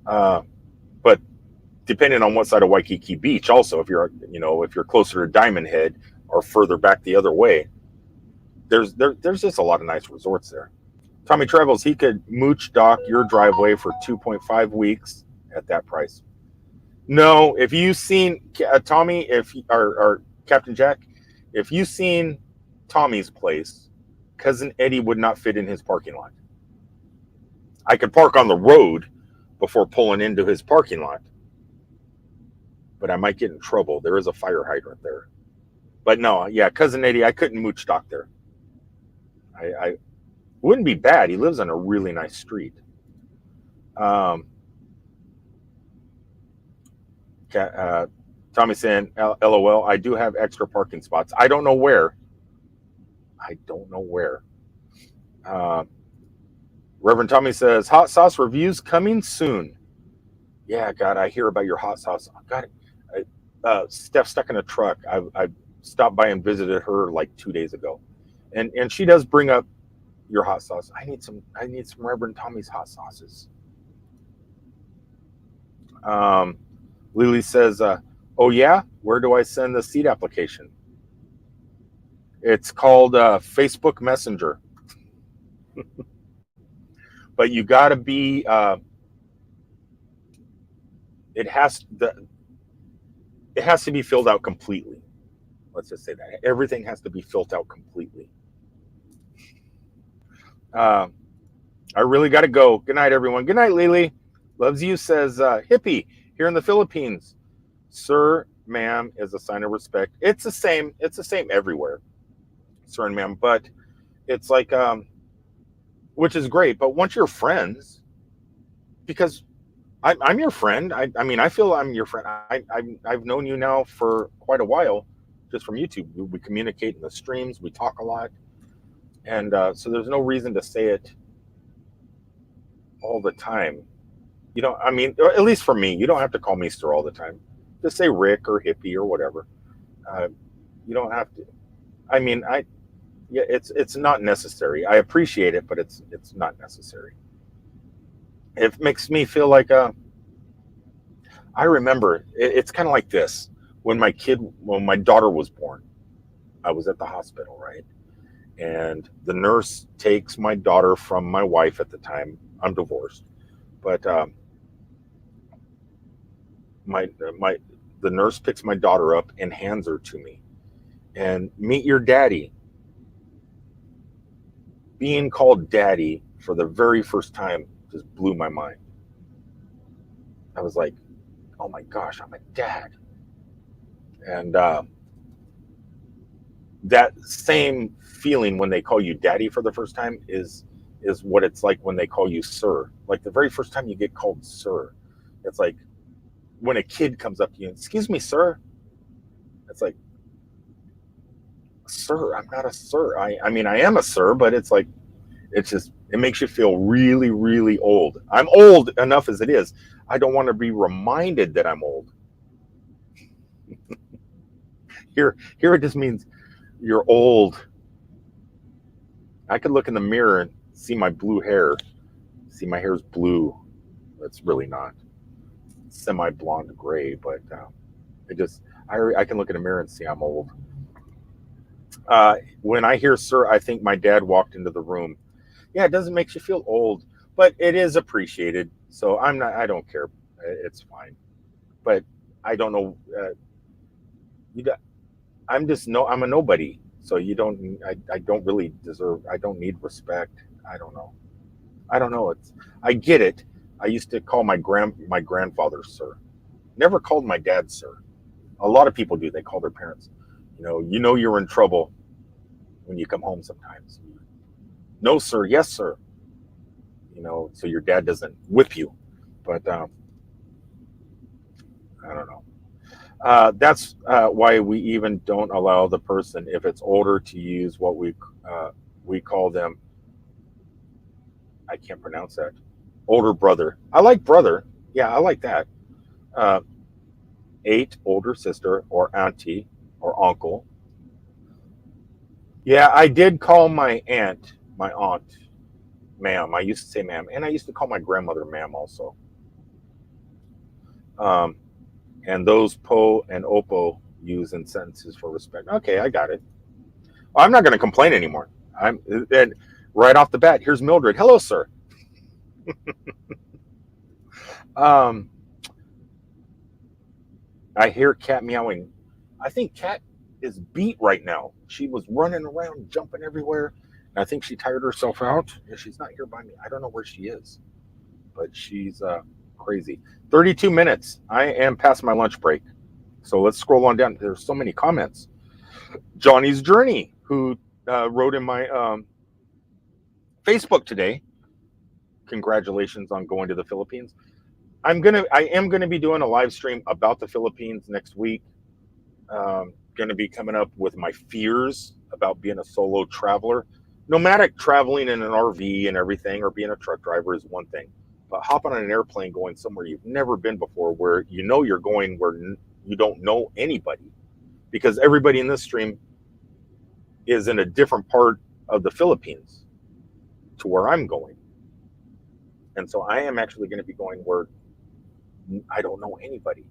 But depending on what side of Waikiki Beach, also, if you're closer to Diamond Head or further back the other way, there's just a lot of nice resorts there. Tommy Travels, he could mooch dock your driveway for 2.5 weeks at that price. No, if you've seen Tommy, or Captain Jack, if you've seen Tommy's place, Cousin Eddie would not fit in his parking lot. I could park on the road before pulling into his parking lot, but I might get in trouble. There is a fire hydrant there. But no, yeah, Cousin Eddie, I couldn't mooch dock there. I wouldn't be bad. He lives on a really nice street. Tommy saying, LOL, I do have extra parking spots. I don't know where. Reverend Tommy says, hot sauce reviews coming soon. Yeah, God, I hear about your hot sauce. God, Steph's stuck in a truck. I stopped by and visited her like 2 days ago, and she does bring up your hot sauce. I need some Reverend Tommy's hot sauces. Lily says, oh yeah, where do I send the seed application? It's called Facebook Messenger. But you got to be, it has to be filled out completely. Let's just say that. Everything has to be filled out completely. I really got to go. Good night, everyone. Good night, Lily. Loves you says, hippie here in the Philippines. Sir, ma'am is a sign of respect. It's the same everywhere. Sir and ma'am, but it's like, which is great. But once you're friends, because I'm your friend. I mean, I feel I'm your friend. I've known you now for quite a while, just from YouTube. We communicate in the streams. We talk a lot. And so there's no reason to say it all the time. I mean, at least for me, you don't have to call me sir all the time. Just say Rick or hippie or whatever. You don't have to. I mean, it's not necessary. I appreciate it, but it's not necessary. It makes me feel like I remember it's kind of like this. When my daughter was born, I was at the hospital, right? And the nurse takes my daughter from my wife at the time. I'm divorced, but my my the nurse picks my daughter up and hands her to me. And meet your daddy. Being called daddy for the very first time just blew my mind. I was like, oh my gosh, I'm a dad. And that same feeling when they call you daddy for the first time is what it's like when they call you sir. Like the very first time you get called sir, it's like when a kid comes up to you, excuse me, sir. It's like, sir, I'm not a sir. I mean, I am a sir, but it's like, it's just, it makes you feel really, really old. I'm old enough as it is. I don't want to be reminded that I'm old. Here it just means you're old. I could look in the mirror and see my blue hair. See, my hair's blue. It's really not. It's semi-blonde gray, but it just, I can look in the mirror and see I'm old. When I hear sir, I think my dad walked into the room. Yeah, it doesn't make you feel old, but it is appreciated. So I don't care. It's fine. But I don't know. I'm a nobody. So I don't really deserve, I don't need respect. I don't know. I get it. I used to call my grandfather sir. Never called my dad sir. A lot of people do. They call their parents. You're in trouble when you come home sometimes. No, sir. Yes, sir. So your dad doesn't whip you. But I don't know. That's why we even don't allow the person, if it's older, to use what we call them. I can't pronounce that. Older brother. I like brother. Yeah, I like that. Uh, 8, older sister or auntie or uncle. Yeah, I did call my aunt, ma'am. I used to say ma'am, and I used to call my grandmother ma'am also. Um, and those po and opo use in sentences for respect. Okay, I got it. Well, I'm not going to complain anymore. And right off the bat, here's Mildred. Hello, sir. um, I hear Cat meowing. I think Cat is beat right now. She was running around, jumping everywhere. And I think she tired herself out. She's not here by me. I don't know where she is, but she's crazy. 32 minutes. I am past my lunch break. So let's scroll on down. There's so many comments. Johnny's Journey, who wrote in my Facebook today. Congratulations on going to the Philippines. I am gonna be doing a live stream about the Philippines next week. Going to be coming up with my fears about being a solo traveler. Nomadic traveling in an RV and everything, or being a truck driver, is one thing. But hopping on an airplane going somewhere you've never been before, where you're going where you don't know anybody, because everybody in this stream is in a different part of the Philippines to where I'm going. And so I am actually going to be going where I don't know anybody.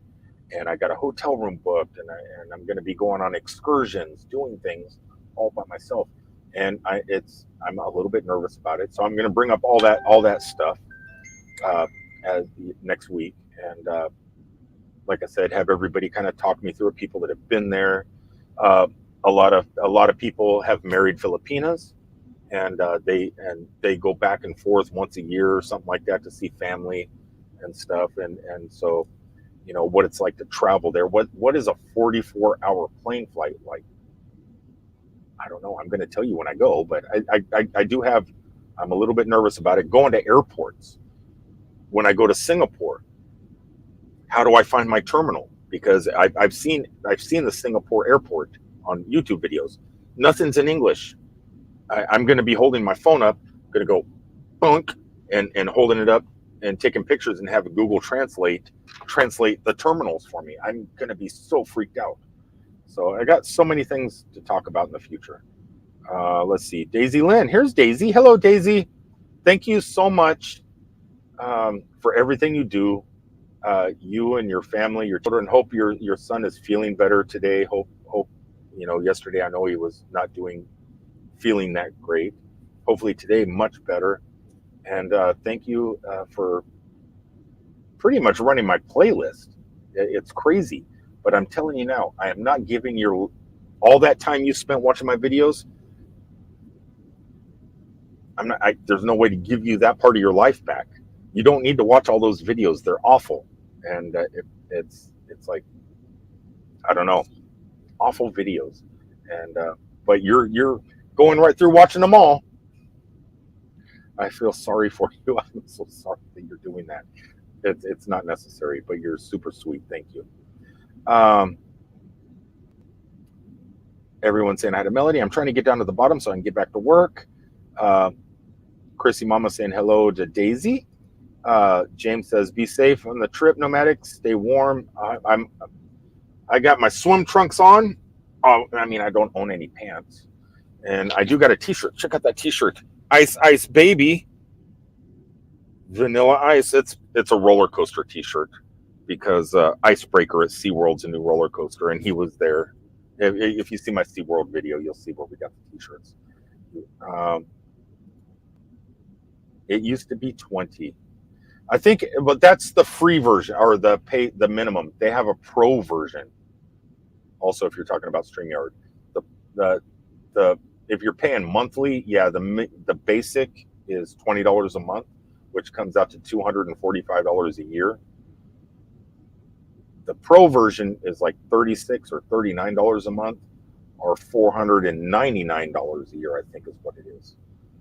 And I got a hotel room booked, and I'm going to be going on excursions, doing things all by myself. And I'm a little bit nervous about it. So I'm going to bring up all that stuff as next week. And like I said, have everybody kind of talk me through it, people that have been there. A lot of people have married Filipinas, and they go back and forth once a year or something like that to see family and stuff. And so, what it's like to travel there. What is a 44-hour plane flight like? I don't know. I'm going to tell you when I go, but I'm a little bit nervous about it. Going to airports. When I go to Singapore, how do I find my terminal? Because I've seen the Singapore airport on YouTube videos. Nothing's in English. I'm going to be holding my phone up, going to go bunk and holding it up and taking pictures and have Google translate the terminals for me. I'm going to be so freaked out. So I got so many things to talk about in the future. Let's see. Daisy Lynn. Here's Daisy. Hello, Daisy. Thank you so much for everything you do. You and your family, your children. Hope your son is feeling better today. Hope yesterday I know he was not doing feeling that great. Hopefully today, much better. And thank you for pretty much running my playlist. It's crazy. But I'm telling you now, I am not giving your all that time you spent watching my videos. There's no way to give you that part of your life back. You don't need to watch all those videos. They're awful. And it's like, I don't know, awful videos. And but you're going right through watching them all. I feel sorry for you. I'm so sorry that you're doing that. It's not necessary, but you're super sweet. Thank you. Everyone's saying hi to Melody. I'm trying to get down to the bottom so I can get back to work. Chrissy Mama saying hello to Daisy. James says, be safe on the trip, nomadic. Stay warm. I got my swim trunks on. I mean, I don't own any pants. And I do got a t-shirt. Check out that t-shirt. Ice Ice Baby. Vanilla Ice. It's a roller coaster t-shirt because Icebreaker at SeaWorld's a new roller coaster, and he was there. If you see my SeaWorld video, you'll see where we got the t-shirts. It used to be 20. I think, but that's the free version or the minimum. They have a pro version. Also, if you're talking about StreamYard, the if you're paying monthly, yeah, the basic is $20 a month, which comes out to $245 a year. The pro version is like $36 or $39 a month, or $499 a year, I think is what it is.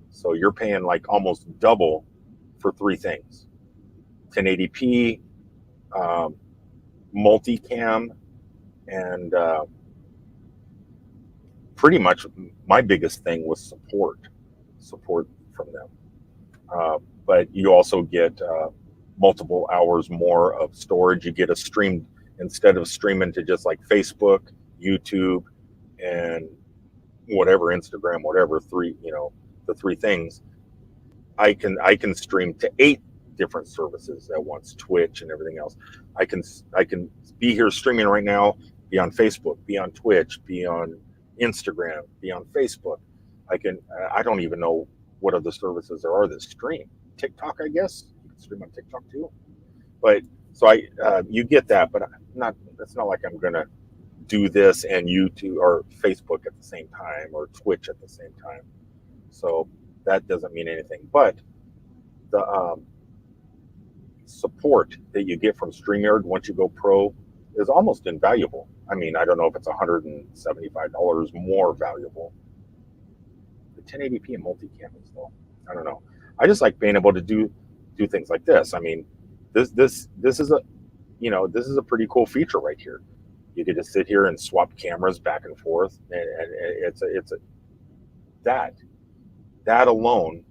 So you're paying like almost double for three things: 1080p, multicam, and pretty much my biggest thing was support from them. But you also get multiple hours more of storage. You get a stream instead of streaming to just like Facebook, YouTube, and whatever, Instagram, whatever, the three things. I can stream to 8 different services at once, Twitch and everything else. I can be here streaming right now, be on Facebook, be on Twitch, be on Instagram, be on Facebook. I don't even know what other services there are that stream. TikTok, I guess you can stream on TikTok too. But so you get that, but it's not like I'm gonna do this and YouTube or Facebook at the same time or Twitch at the same time. So that doesn't mean anything. But the support that you get from StreamYard once you go pro is almost invaluable. I mean, I don't know if it's $175 more valuable. The 1080p and multicam is though. I don't know. I just like being able to do things like this. I mean, this is a pretty cool feature right here. You get to sit here and swap cameras back and forth, and that alone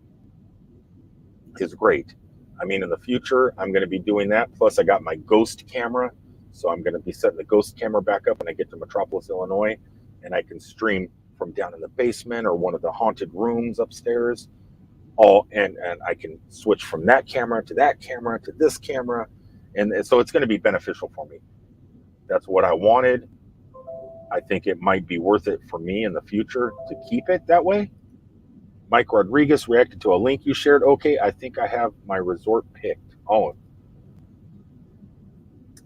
is great. I mean, in the future, I'm going to be doing that. Plus, I got my Ghost camera, so I'm going to be setting the Ghost camera back up when I get to Metropolis, Illinois, and I can stream from down in the basement or one of the haunted rooms upstairs. And I can switch from that camera to this camera, and so it's going to be beneficial for me. That's what I wanted. I think it might be worth it for me in the future to keep it that way. Mike Rodriguez reacted to a link you shared. Okay, I think I have my resort picked. Oh,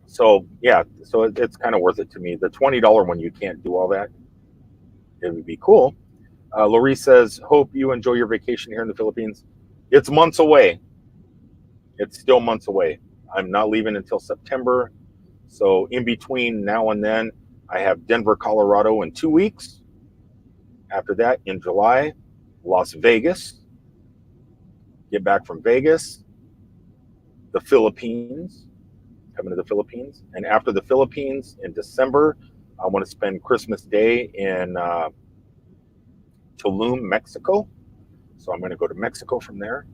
so yeah, so it's kind of worth it to me. The $20 one, you can't do all that. It would be cool. Laurie says, hope you enjoy your vacation here in the Philippines. It's months away. It's still months away. I'm not leaving until September. So in between now and then, I have Denver, Colorado in 2 weeks. After that, in July, Las Vegas. Get back from Vegas. The Philippines. Coming to the Philippines. And after the Philippines, in December, I want to spend Christmas Day in Tulum, Mexico. So I'm going to go to Mexico from there.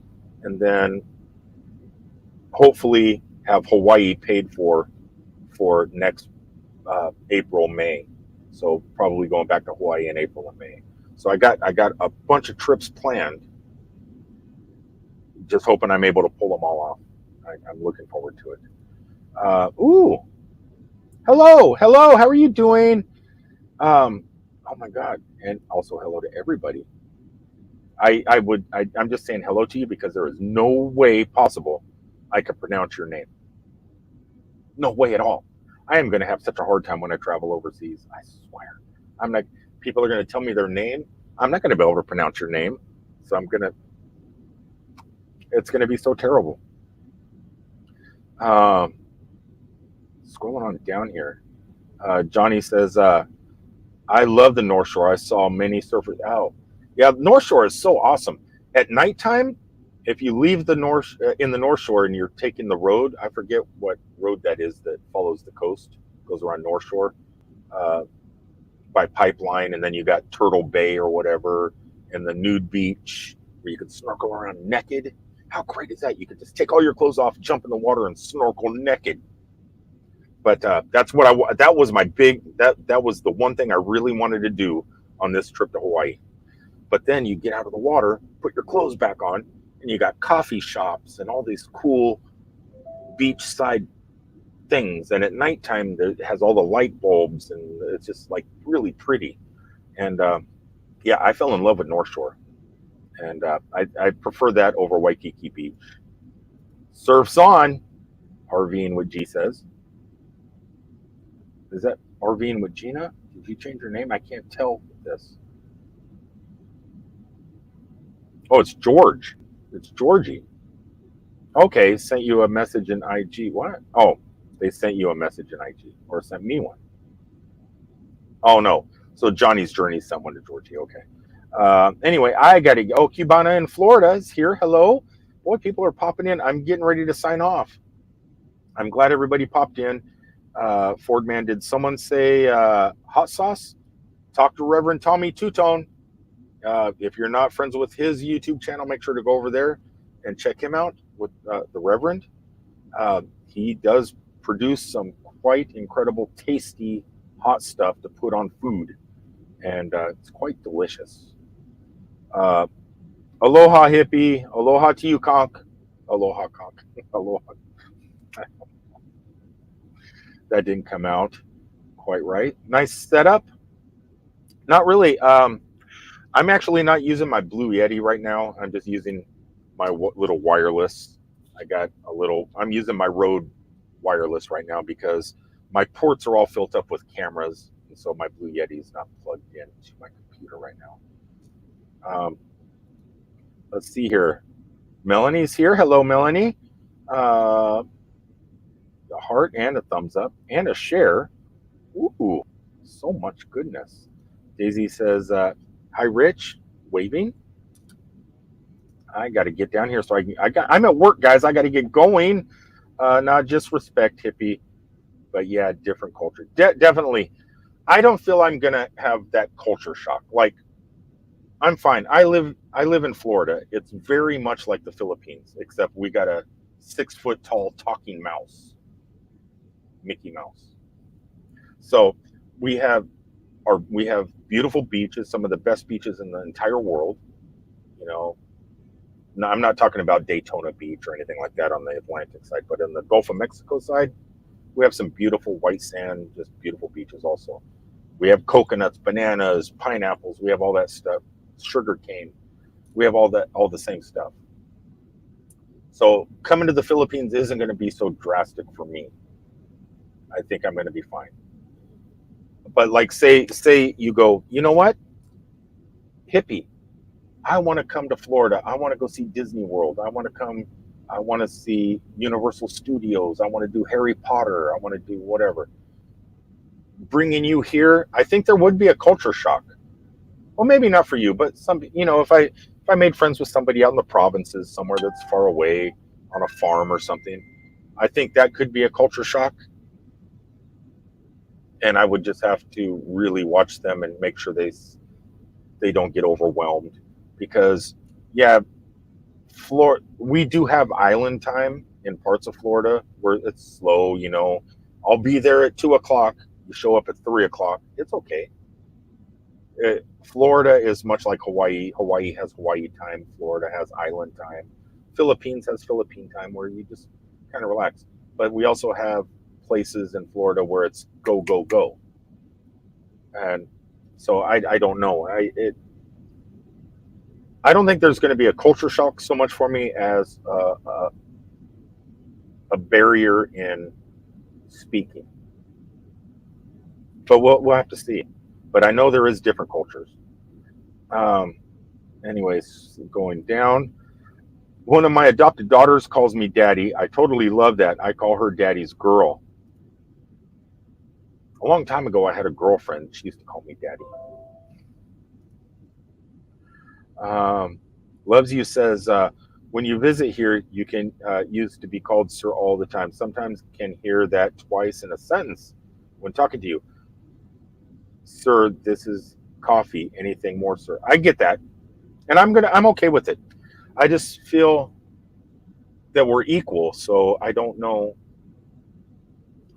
And then hopefully have Hawaii paid for next April, May. So probably going back to Hawaii in April and May. So I got a bunch of trips planned. Just hoping I'm able to pull them all off. I'm looking forward to it. Hello, how are you doing? Oh my God. And also hello to everybody. I'm just saying hello to you because there is no way possible I could pronounce your name. No way at all. I am going to have such a hard time when I travel overseas. I swear. I'm like, people are going to tell me their name. I'm not going to be able to pronounce your name. So it's going to be so terrible. Um, Scrolling on down here. Johnny says, I love the North Shore. I saw many surfers. Oh, yeah, North Shore is so awesome. At nighttime, if you leave the North in the North Shore and you're taking the road, I forget what road that is that follows the coast, goes around North Shore uh, by Pipeline, and then you got Turtle Bay or whatever, and the nude beach where you can snorkel around naked. How great is that? You could just take all your clothes off, jump in the water, and snorkel naked. But that's what that was my big that was the one thing I really wanted to do on this trip to Hawaii. But then you get out of the water, put your clothes back on, and you got coffee shops and all these cool beachside things. And at nighttime, it has all the light bulbs, and it's just like really pretty. And yeah, I fell in love with North Shore, and I prefer that over Waikiki Beach. Surf's on, RVing with G says. Is that RVing with Gina? Did you change your name? I can't tell this. Oh, it's George. It's Georgie. Okay, sent you a message in IG. What? Oh, they sent you a message in IG or sent me one. Oh, no. So Johnny's Journey sent one to Georgie. Okay. Anyway, I got to go. Oh, Cubana in Florida is here. Hello. Boy, people are popping in. I'm getting ready to sign off. I'm glad everybody popped in. Fordman, did someone say hot sauce? Talk to Reverend Tommy Two-Tone. If you're not friends with his YouTube channel, make sure to go over there and check him out with the Reverend. He does produce some quite incredible, tasty, hot stuff to put on food, and it's quite delicious. Aloha, hippie. Aloha to you, conch. Aloha, conch. Aloha. That didn't come out quite right. Nice setup. Not really. I'm actually not using my Blue Yeti right now. I'm just using my little wireless. I'm using my Rode wireless right now because my ports are all filled up with cameras. And so my Blue Yeti is not plugged into my computer right now. Let's see here. Melanie's here. Hello, Melanie. A heart and a thumbs up and a share. Ooh, so much goodness. Daisy says, hi, Rich. Waving. I got to get down here. So I'm at work, guys. I got to get going. Not just respect, hippie, but yeah, different culture. Definitely. I don't feel I'm going to have that culture shock. Like, I'm fine. I live in Florida. It's very much like the Philippines, except we got a 6 foot tall talking mouse, Mickey Mouse. So we have beautiful beaches, some of the best beaches in the entire world. You know, no, I'm not talking about Daytona Beach or anything like that on the Atlantic side, but in the Gulf of Mexico side, we have some beautiful white sand, just beautiful beaches also. We have coconuts, bananas, pineapples. We have all that stuff. Sugar cane. We have all the same stuff. So coming to the Philippines isn't going to be so drastic for me. I think I'm going to be fine. But like say you go, you know what? Hippie, I want to come to Florida. I want to go see Disney World. I want to see Universal Studios. I want to do Harry Potter. I want to do whatever. Bringing you here, I think there would be a culture shock. Well, maybe not for you, but if I made friends with somebody out in the provinces, somewhere that's far away on a farm or something, I think that could be a culture shock. And I would just have to really watch them and make sure they don't get overwhelmed, because yeah, we do have island time in parts of Florida where it's slow. I'll be there at 2:00. You show up at 3:00. It's okay. Florida is much like Hawaii. Hawaii has Hawaii time. Florida has island time. Philippines has Philippine time, where you just kind of relax. But we also have places in Florida where it's go, go, go. And so I don't know. I don't think there's going to be a culture shock so much for me as a barrier in speaking. But we'll have to see. But I know there is different cultures. Um, anyways, going down. One of my adopted daughters calls me daddy. I totally love that. I call her daddy's girl. A long time ago, I had a girlfriend. She used to call me daddy. Loves You says, when you visit here, you can use to be called sir all the time. Sometimes can hear that twice in a sentence when talking to you. Sir, this is coffee. Anything more, sir? I get that. And I'm okay with it. I just feel that we're equal. So I don't know.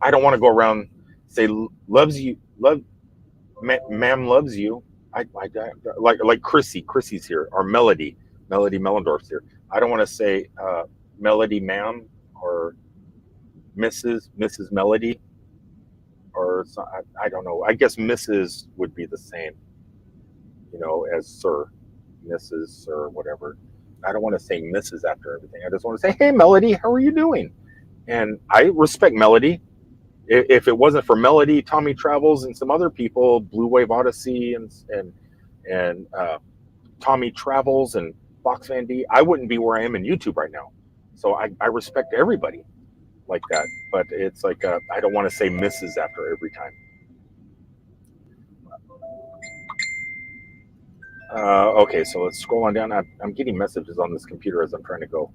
I don't want to go around say loves you, ma'am loves you. I like Chrissy's here, or Melody Mellendorf's here. I don't want to say Melody ma'am or Mrs. Melody, or I don't know. I guess Mrs. would be the same, as sir, Mrs. Sir, whatever. I don't want to say Mrs. after everything. I just want to say, hey Melody, how are you doing? And I respect Melody. If it wasn't for Melody, Tommy Travels, and some other people, Blue Wave Odyssey and Tommy Travels and Box Van D, I wouldn't be where I am in YouTube right now. So I respect everybody like that. But it's like I don't want to say Mrs. after every time. Okay, so let's scroll on down. I'm getting messages on this computer as I'm trying to go.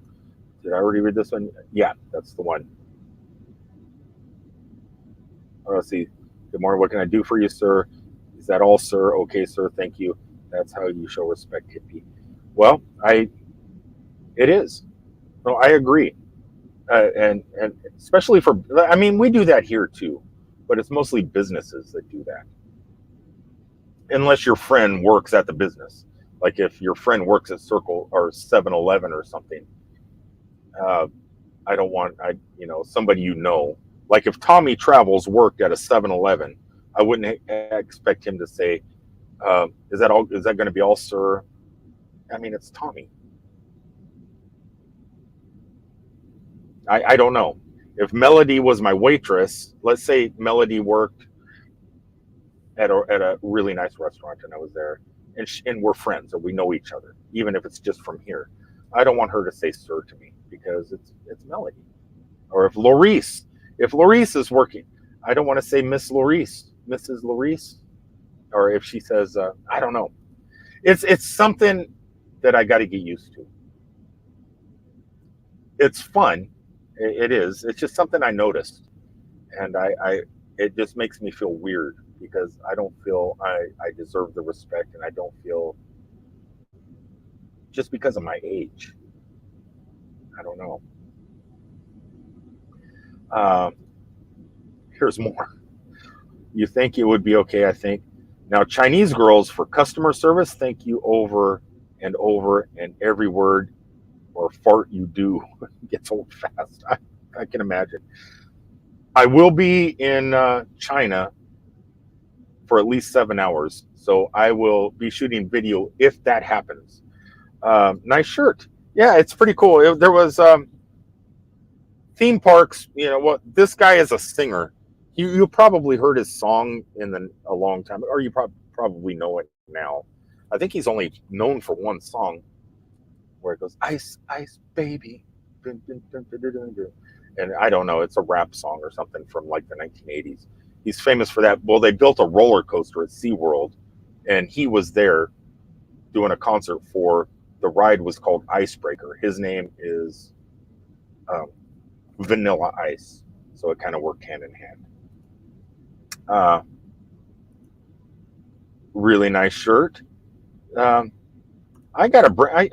Did I already read this one? Yeah, that's the one. Let's see. Good morning. What can I do for you, sir? Is that all, sir? Okay, sir. Thank you. That's how you show respect, hippie. Well, it is. No, I agree. And especially we do that here too, but it's mostly businesses that do that. Unless your friend works at the business. Like if your friend works at Circle or 7-Eleven or something, I don't want, somebody like if Tommy Travels worked at a 7-Eleven, I wouldn't expect him to say, is that going to be all, sir? I mean, it's Tommy. I don't know. If Melody was my waitress, let's say Melody worked at a really nice restaurant and I was there, and we're friends or we know each other, even if it's just from here, I don't want her to say sir to me because it's Melody. Or if Lorice is working, I don't want to say Miss Lorice, Mrs. Lorice. Or if she says, I don't know. It's something that I got to get used to. It's fun. It is. It's just something I noticed. And it just makes me feel weird because I don't feel I deserve the respect, and I don't feel, just because of my age. I don't know. Here's more. You think it would be okay, I think. Now, Chinese girls for customer service, thank you over and over, and every word or fart you do gets old fast. I can imagine. I will be in China for at least 7 hours, so I will be shooting video if that happens. Nice shirt. Yeah, it's pretty cool. There was theme parks. This guy is a singer. You probably heard his song a long time, or you probably know it now. I think he's only known for one song where it goes, ice, ice, baby. And I don't know, it's a rap song or something from like the 1980s. He's famous for that. Well, they built a roller coaster at SeaWorld, and he was there doing a concert for, the ride was called Icebreaker. His name is Vanilla Ice. So it kind of worked hand in hand. Really nice shirt. I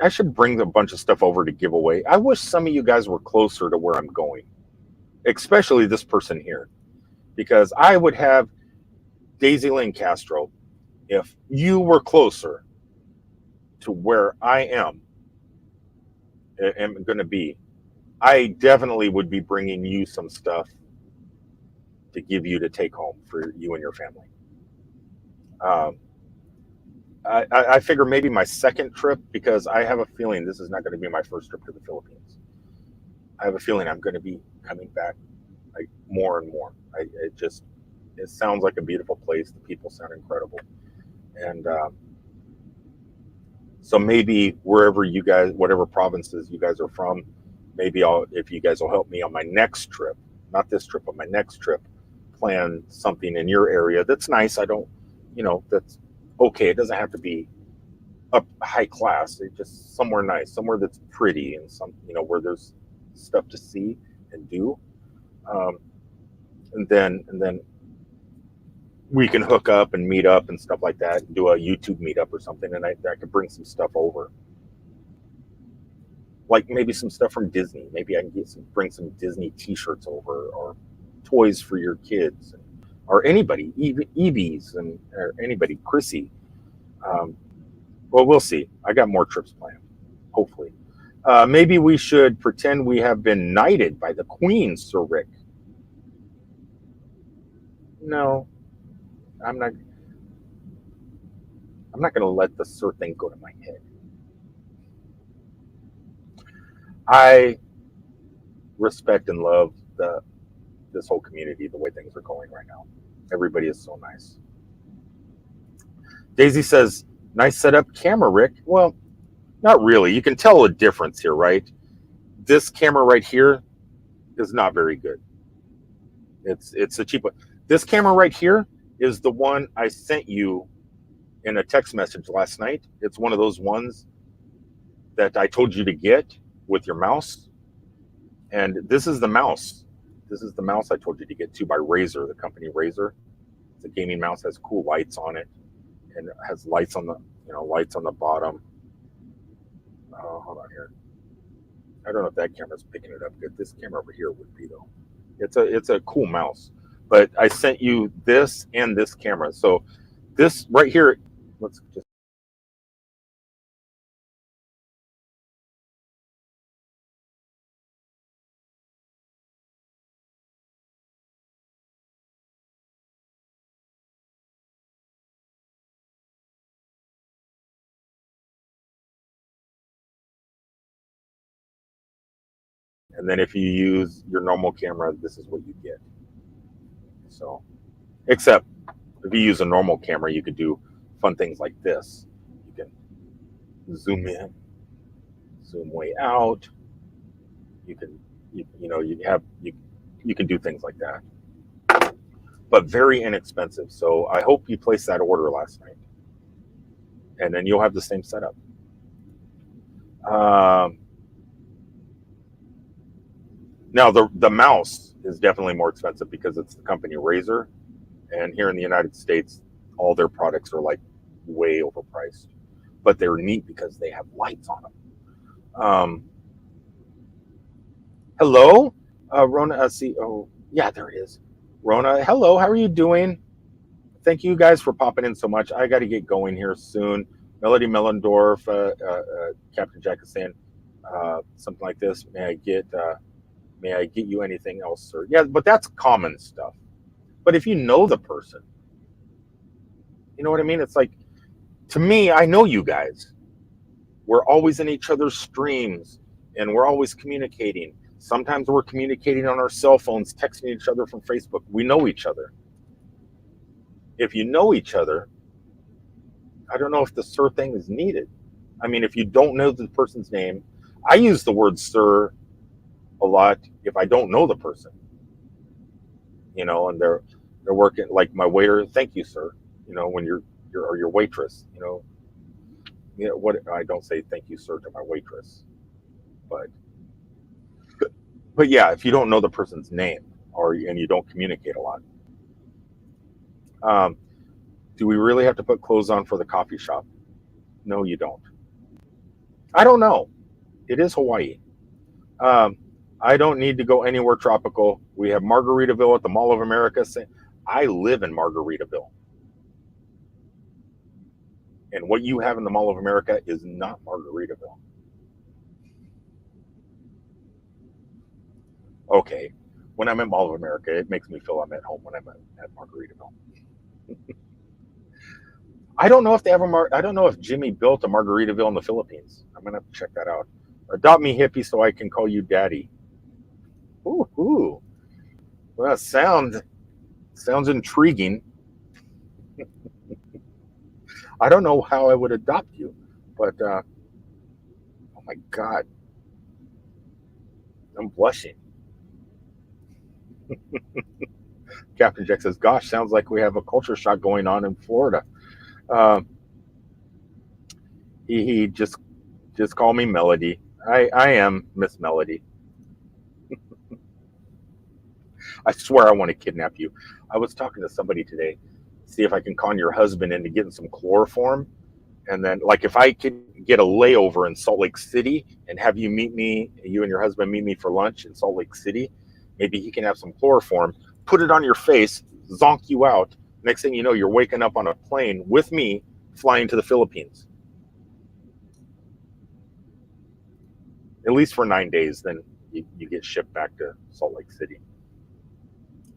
should bring a bunch of stuff over to give away. I wish some of you guys were closer to where I'm going, especially this person here, because I would have Daisy Lynn Castro. If you were closer to where I am going to be, I definitely would be bringing you some stuff to give you to take home for you and your family. I figure maybe my second trip, because I have a feeling this is not going to be my first trip to the Philippines. I have a feeling I'm going to be coming back like more and more. It sounds like a beautiful place. The people sound incredible, and so maybe wherever you guys, whatever provinces you guys are from, maybe if you guys will help me on my next trip, not this trip, but my next trip, plan something in your area that's nice. I don't, that's okay. It doesn't have to be up high class. It's just somewhere nice, somewhere that's pretty, and where there's stuff to see and do. Um, and then we can hook up and meet up and stuff like that, and do a YouTube meetup or something, and I could bring some stuff over, like maybe some stuff from Disney. Maybe I can bring some Disney T-shirts over, or toys for your kids, or anybody, even Evie's or anybody, Chrissy. Um, well, we'll see. I got more trips planned, hopefully. Maybe we should pretend we have been knighted by the Queen, Sir Rick. No, I'm not. I'm not going to let the Sir thing go to my head. I respect and love this whole community, the way things are going right now. Everybody is so nice. Daisy says, "Nice setup camera, Rick." Well, not really. You can tell a difference here, right? This camera right here is not very good. It's a cheap one. This camera right here is the one I sent you in a text message last night. It's one of those ones that I told you to get with your mouse. And this is the mouse. This is the mouse I told you to get, too, by Razer, the company Razer. It's a gaming mouse, has cool lights on it, and it has lights on the bottom. Hold on here. I don't know if that camera's picking it up good. This camera over here would be, though. It's a cool mouse. But I sent you this and this camera. So this right here, let's just. And then if you use your normal camera, this is what you get. So, except if you use a normal camera, you could do fun things like this. You can zoom in, zoom way out. You can, you can do things like that, but very inexpensive. So I hope you placed that order last night, and then you'll have the same setup. Now the mouse is definitely more expensive because it's the company Razer, and here in the United States, all their products are like way overpriced, but they're neat because they have lights on them. Hello, Rona. See, oh yeah, there it is. Rona, hello. How are you doing? Thank you guys for popping in so much. I got to get going here soon. Melody Mellendorf, Captain Jack is saying something like this. May I get you anything else, sir? Yeah, but that's common stuff. But if you know the person, you know what I mean? It's like, to me, I know you guys. We're always in each other's streams, and we're always communicating. Sometimes we're communicating on our cell phones, texting each other from Facebook. We know each other. If you know each other, I don't know if the sir thing is needed. I mean, if you don't know the person's name, I use the word sir a lot if I don't know the person, and they're working, like my waiter. Thank you, sir. When you're or your waitress, what I don't say thank you, sir, to my waitress, but yeah, if you don't know the person's name and you don't communicate a lot, do we really have to put clothes on for the coffee shop? No, you don't. I don't know. It is Hawaii. I don't need to go anywhere tropical. We have Margaritaville at the Mall of America. I live in Margaritaville. And what you have in the Mall of America is not Margaritaville. Okay. When I'm at Mall of America, it makes me feel I'm at home when I'm at Margaritaville. I don't know if they have I don't know if Jimmy built a Margaritaville in the Philippines. I'm gonna have to check that out. Adopt me, hippie, so I can call you daddy. Ooh. Well, that sounds intriguing. I don't know how I would adopt you, but oh my God, I'm blushing. Captain Jack says, "Gosh, sounds like we have a culture shock going on in Florida." Uh, he just call me Melody. I am Miss Melody. I swear I want to kidnap you. I was talking to somebody today, see if I can con your husband into getting some chloroform, and then like if I could get a layover in Salt Lake City and have you meet me, you and your husband meet me for lunch in Salt Lake City, maybe he can have some chloroform, put it on your face, zonk you out. Next thing you know, you're waking up on a plane with me flying to the Philippines. At least for 9 days, then you get shipped back to Salt Lake City.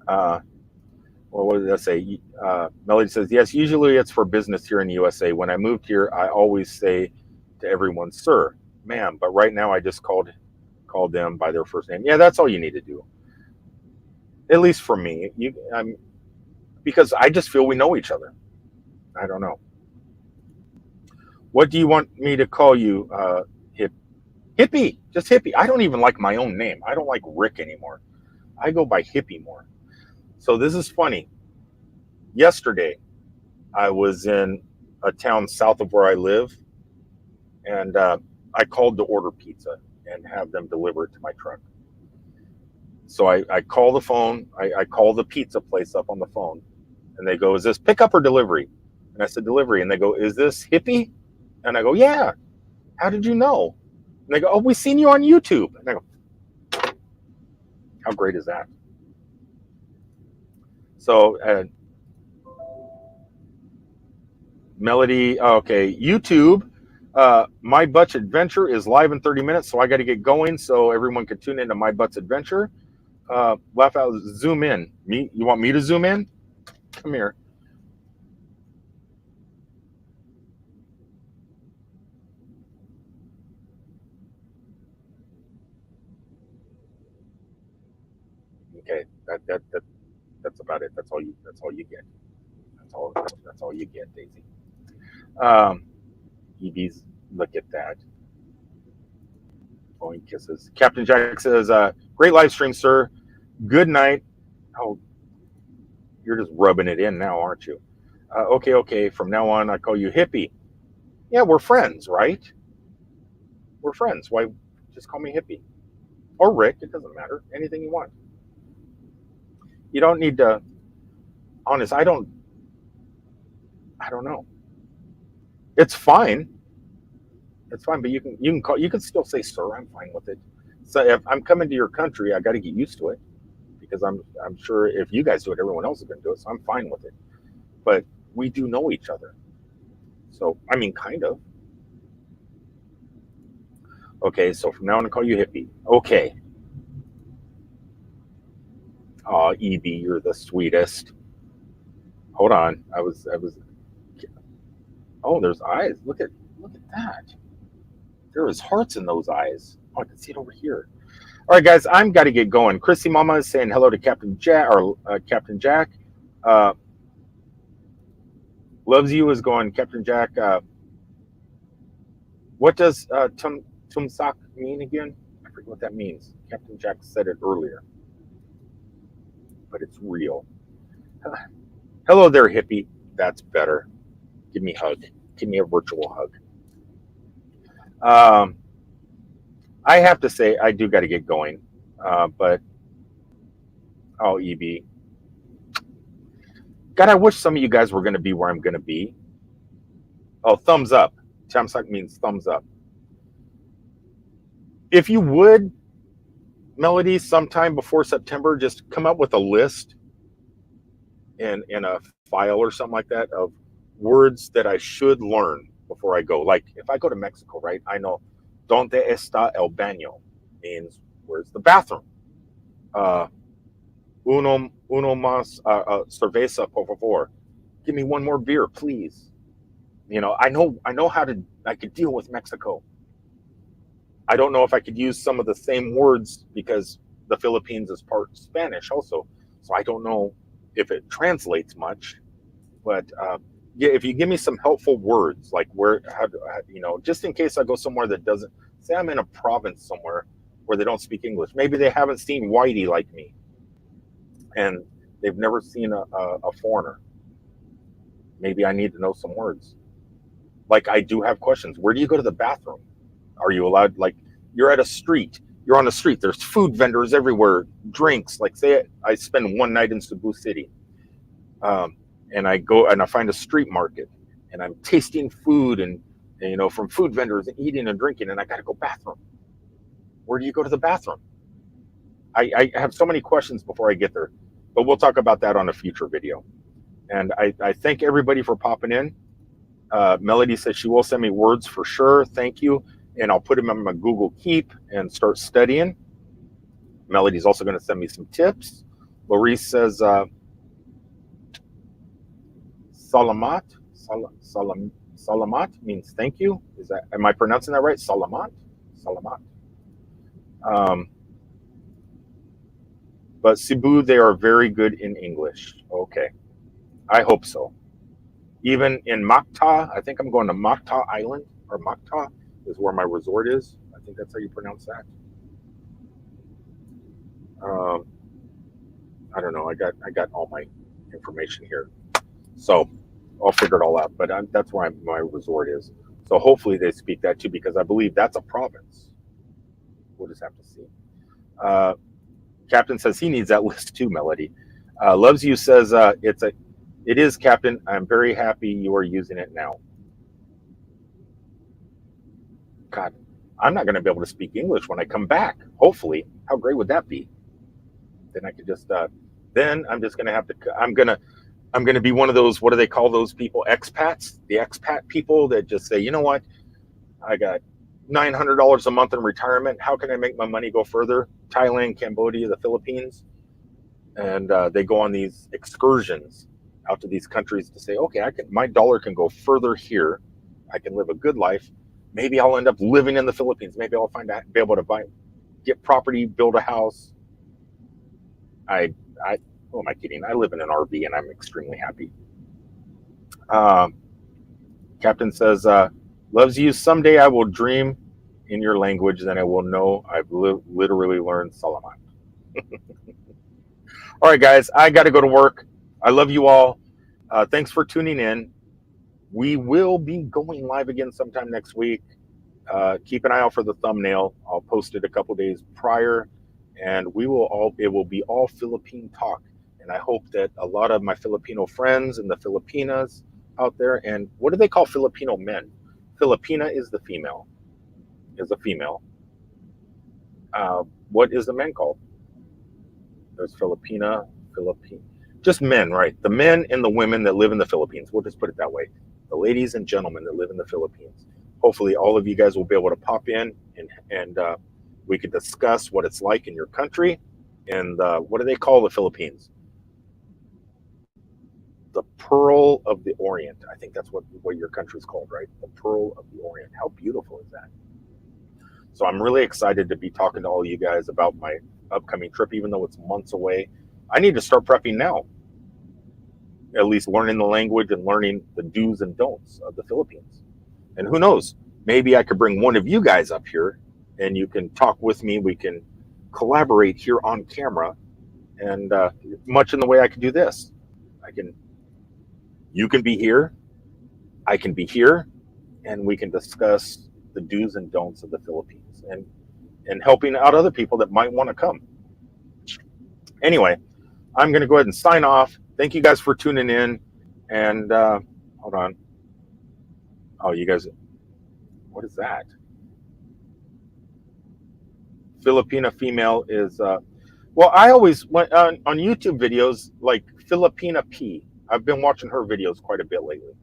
Well, what did I say? Melody says, yes, usually it's for business here in the USA. When I moved here, I always say to everyone, sir, ma'am, but right now I just called them by their first name. Yeah, that's all you need to do. At least for me, because I just feel we know each other. I don't know. What do you want me to call you, Hippie? Just Hippie. I don't even like my own name. I don't like Rick anymore. I go by Hippie more. So this is funny. Yesterday, I was in a town south of where I live, and I called to order pizza and have them deliver it to my truck. So I call the phone. I call the pizza place up on the phone, and they go, is this pickup or delivery? And I said, delivery. And they go, is this Hippie? And I go, yeah. How did you know? And they go, oh, we seen you on YouTube. And I go, how great is that? So Melody, okay, YouTube. My Butt's Adventure is live in 30 minutes, so I got to get going so everyone can tune into My Butt's Adventure. Laugh out, zoom in. You want me to zoom in? Come here. Okay, that's about it. That's all you get. That's all you get, Daisy. EB's, look at that. Blowing kisses. Captain Jack says, great live stream, sir. Good night. Oh, you're just rubbing it in now, aren't you? Okay. From now on, I call you Hippie. Yeah, we're friends, right? We're friends. Why? Just call me Hippie. Or Rick. It doesn't matter. Anything you want. You don't need to. Honest, I don't know. It's fine. It's fine, but you can still say sir. I'm fine with it. So if I'm coming to your country, I got to get used to it because I'm sure if you guys do it, everyone else is going to do it. So I'm fine with it. But we do know each other. So I mean, kind of. Okay, so from now on, I call you Hippie. Okay. Oh, EB, you're the sweetest. Hold on, I was. Oh, there's eyes. Look at that. There is hearts in those eyes. Oh, I can see it over here. All right, guys, I'm got to get going. Chrissy Mama is saying hello to Captain Jack or Captain Jack. Loves you is going Captain Jack. What does Tumsak mean again? I forget what that means. Captain Jack said it earlier, but it's real. Hello there, Hippie. That's better. Give me a hug. Give me a virtual hug. I have to say, I do got to get going. But, oh, EB. God, I wish some of you guys were going to be where I'm going to be. Oh, thumbs up. Chamsak means thumbs up. If you would, Melody, sometime before September, just come up with a list in a file or something like that of words that I should learn before I go. Like if I go to Mexico, right? I know "Donde está el baño" means where's the bathroom. Uno más cerveza, por favor. Give me one more beer, please. I know I could deal with Mexico. I don't know if I could use some of the same words because the Philippines is part Spanish also. So I don't know if it translates much, but yeah, if you give me some helpful words, like just in case I go somewhere that doesn't, say I'm in a province somewhere where they don't speak English. Maybe they haven't seen Whitey like me, and they've never seen a foreigner. Maybe I need to know some words. Like I do have questions. Where do you go to the bathroom? Are you allowed, like, you're at a street, you're on the street, there's food vendors everywhere, drinks, like say I spend one night in Cebu City, and I go and I find a street market and I'm tasting food and from food vendors and eating and drinking, and I got to go bathroom. Where do you go to the bathroom? I have so many questions before I get there, but we'll talk about that on a future video. And I thank everybody for popping in. Melody says she will send me words for sure. Thank you. And I'll put them on my Google Keep and start studying. Melody's also going to send me some tips. Laurice says, Salamat. Salamat means thank you. Am I pronouncing that right? Salamat? Salamat. But Cebu, they are very good in English. Okay. I hope so. Even in Macta, I think I'm going to Macta Island, or Macta is where my resort is. I think that's how you pronounce that. I don't know. I got all my information here, so I'll figure it all out. But that's where my resort is. So hopefully they speak that too, because I believe that's a province. We'll just have to see. Captain says he needs that list too. Melody loves you says it is, Captain. I'm very happy you are using it now. God, I'm not going to be able to speak English when I come back. Hopefully, how great would that be? Then I could just, then I'm just going to have to, I'm going to be one of those, what do they call those people? Expats? The expat people that just say, you know what? I got $900 a month in retirement. How can I make my money go further? Thailand, Cambodia, the Philippines. And they go on these excursions out to these countries to say, okay, my dollar can go further here. I can live a good life. Maybe I'll end up living in the Philippines. Maybe I'll be able to get property, build a house. Who am I kidding? I live in an RV and I'm extremely happy. Captain says, loves you. Someday I will dream in your language, then I will know I've literally learned Salamat. All right, guys, I got to go to work. I love you all. Thanks for tuning in. We will be going live again sometime next week. Keep an eye out for the thumbnail. I'll post it a couple days prior, and it will be all Philippine talk. And I hope that a lot of my Filipino friends in the Filipinas out there, and what do they call Filipino men? Filipina is the female, is a female. What is the men called? There's Filipina, just men, right? The men and the women that live in the Philippines. We'll just put it that way. The ladies and gentlemen that live in the Philippines. Hopefully all of you guys will be able to pop in and we could discuss what it's like in your country. And what do they call the Philippines? The Pearl of the Orient. I think that's what your country's called, right? The Pearl of the Orient. How beautiful is that? So I'm really excited to be talking to all you guys about my upcoming trip, even though it's months away. I need to start prepping now. At least learning the language and learning the do's and don'ts of the Philippines. And who knows, maybe I could bring one of you guys up here and you can talk with me. We can collaborate here on camera, and much in the way I could do this. You can be here, I can be here, and we can discuss the do's and don'ts of the Philippines and helping out other people that might want to come. Anyway, I'm going to go ahead and sign off. Thank you guys for tuning in. And hold on. Oh, you guys, what is that? Filipina female is, well, I always went on YouTube videos like Filipina P. I've been watching her videos quite a bit lately.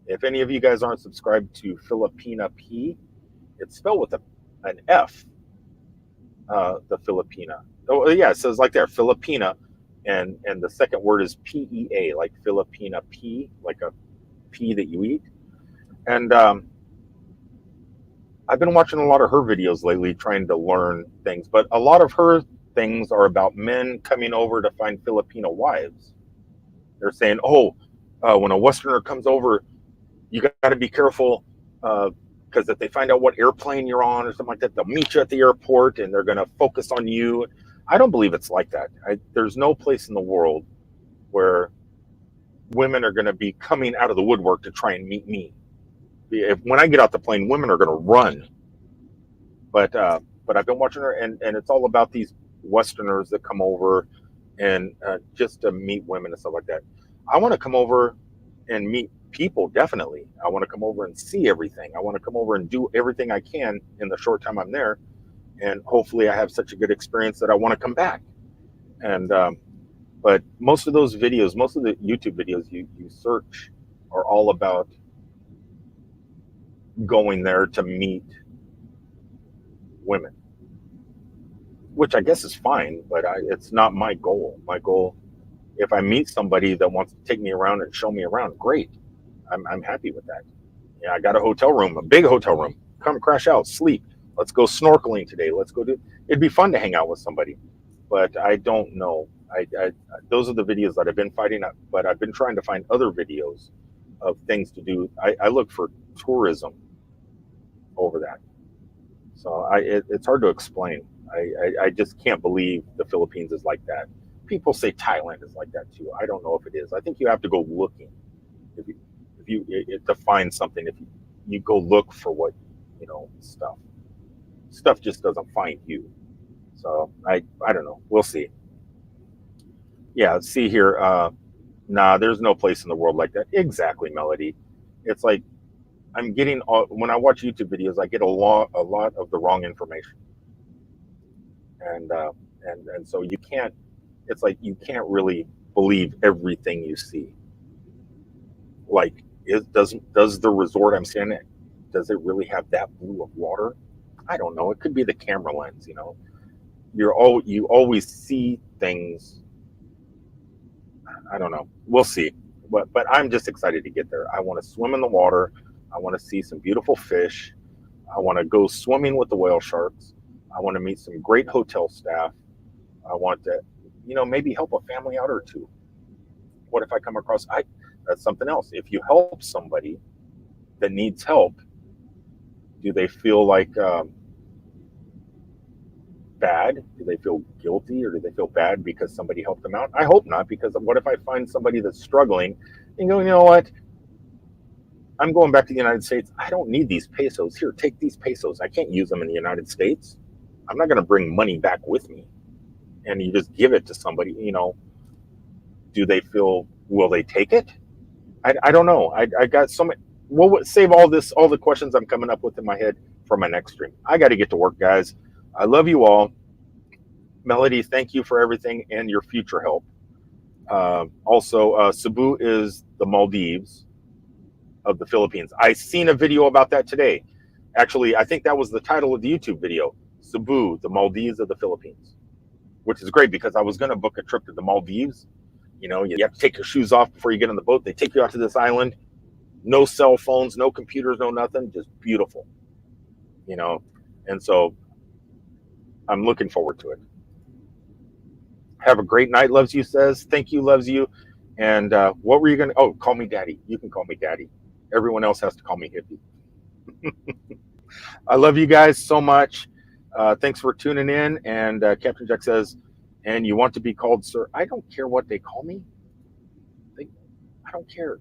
If any of you guys aren't subscribed to Filipina P, it's spelled with an F, the Filipina. Oh, yeah, it says like there, Filipina, and the second word is PEA, like Filipina P, like a pea that you eat. And I've been watching a lot of her videos lately, trying to learn things. But a lot of her things are about men coming over to find Filipino wives. They're saying, "Oh, when a Westerner comes over, you got to be careful because if they find out what airplane you're on or something like that, they'll meet you at the airport and they're going to focus on you." I don't believe it's like that. There's no place in the world where women are going to be coming out of the woodwork to try and meet me. When I get out the plane, women are going to run. But I've been watching her, and it's all about these Westerners that come over and just to meet women and stuff like that. I want to come over and meet people, definitely. I want to come over and see everything. I want to come over and do everything I can in the short time I'm there, and hopefully I have such a good experience that I want to come back. And but most of those videos, most of the YouTube videos you search are all about going there to meet women, which I guess is fine, but it's not my goal. My goal, if I meet somebody that wants to take me around and show me around, great. I'm happy with that. Yeah, I got a hotel room, a big hotel room. Come crash out, sleep. Let's go snorkeling today. Let's go do. It'd be fun to hang out with somebody, but I don't know. Those are the videos that I've been fighting, but I've been trying to find other videos of things to do. I look for tourism over that, so it's hard to explain. I just can't believe the Philippines is like that. People say Thailand is like that too. I don't know if it is. I think you have to go looking to find something. If you go look for what stuff just doesn't find you. So I don't know. We'll see. Yeah, let's see here. Nah, there's no place in the world like that. Exactly, Melody. It's like I'm getting when I watch YouTube videos, I get a lot of the wrong information, and so you can't. It's like you can't really believe everything you see. Like, does the resort I'm staying at, does it really have that blue of water? I don't know. It could be the camera lens. You always see things. I don't know. We'll see. But I'm just excited to get there. I want to swim in the water. I want to see some beautiful fish. I want to go swimming with the whale sharks. I want to meet some great hotel staff. I want to, maybe help a family out or two. What if I come across, that's something else. If you help somebody that needs help, do they feel like bad? Do they feel guilty, or do they feel bad because somebody helped them out? I hope not, because what if I find somebody that's struggling and go, you know what? I'm going back to the United States. I don't need these pesos. Here, take these pesos. I can't use them in the United States. I'm not going to bring money back with me. And you just give it to somebody, do they feel, will they take it? I don't know. I got so many. We'll save all the questions I'm coming up with in my head for my next stream. I got to get to work, guys. I love you all. Melody, thank you for everything and your future help. Also, Cebu is the Maldives of the Philippines. I seen a video about that today. Actually, I think that was the title of the YouTube video. Cebu, the Maldives of the Philippines, which is great because I was going to book a trip to the Maldives. You have to take your shoes off before you get on the boat. They take you out to this island. No cell phones, no computers, no nothing. Just beautiful. And so I'm looking forward to it. Have a great night, Loves You says. Thank you, Loves You. And what were you going to... Oh, call me Daddy. You can call me Daddy. Everyone else has to call me Hippie. I love you guys so much. Thanks for tuning in. And Captain Jack says, and you want to be called sir. I don't care what they call me. I don't care.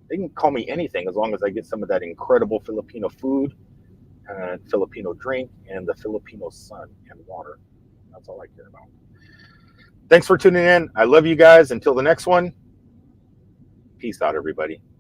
They can call me anything as long as I get some of that incredible Filipino food, Filipino drink, and the Filipino sun and water. That's all I care about. Thanks for tuning in. I love you guys. Until the next one, peace out, everybody.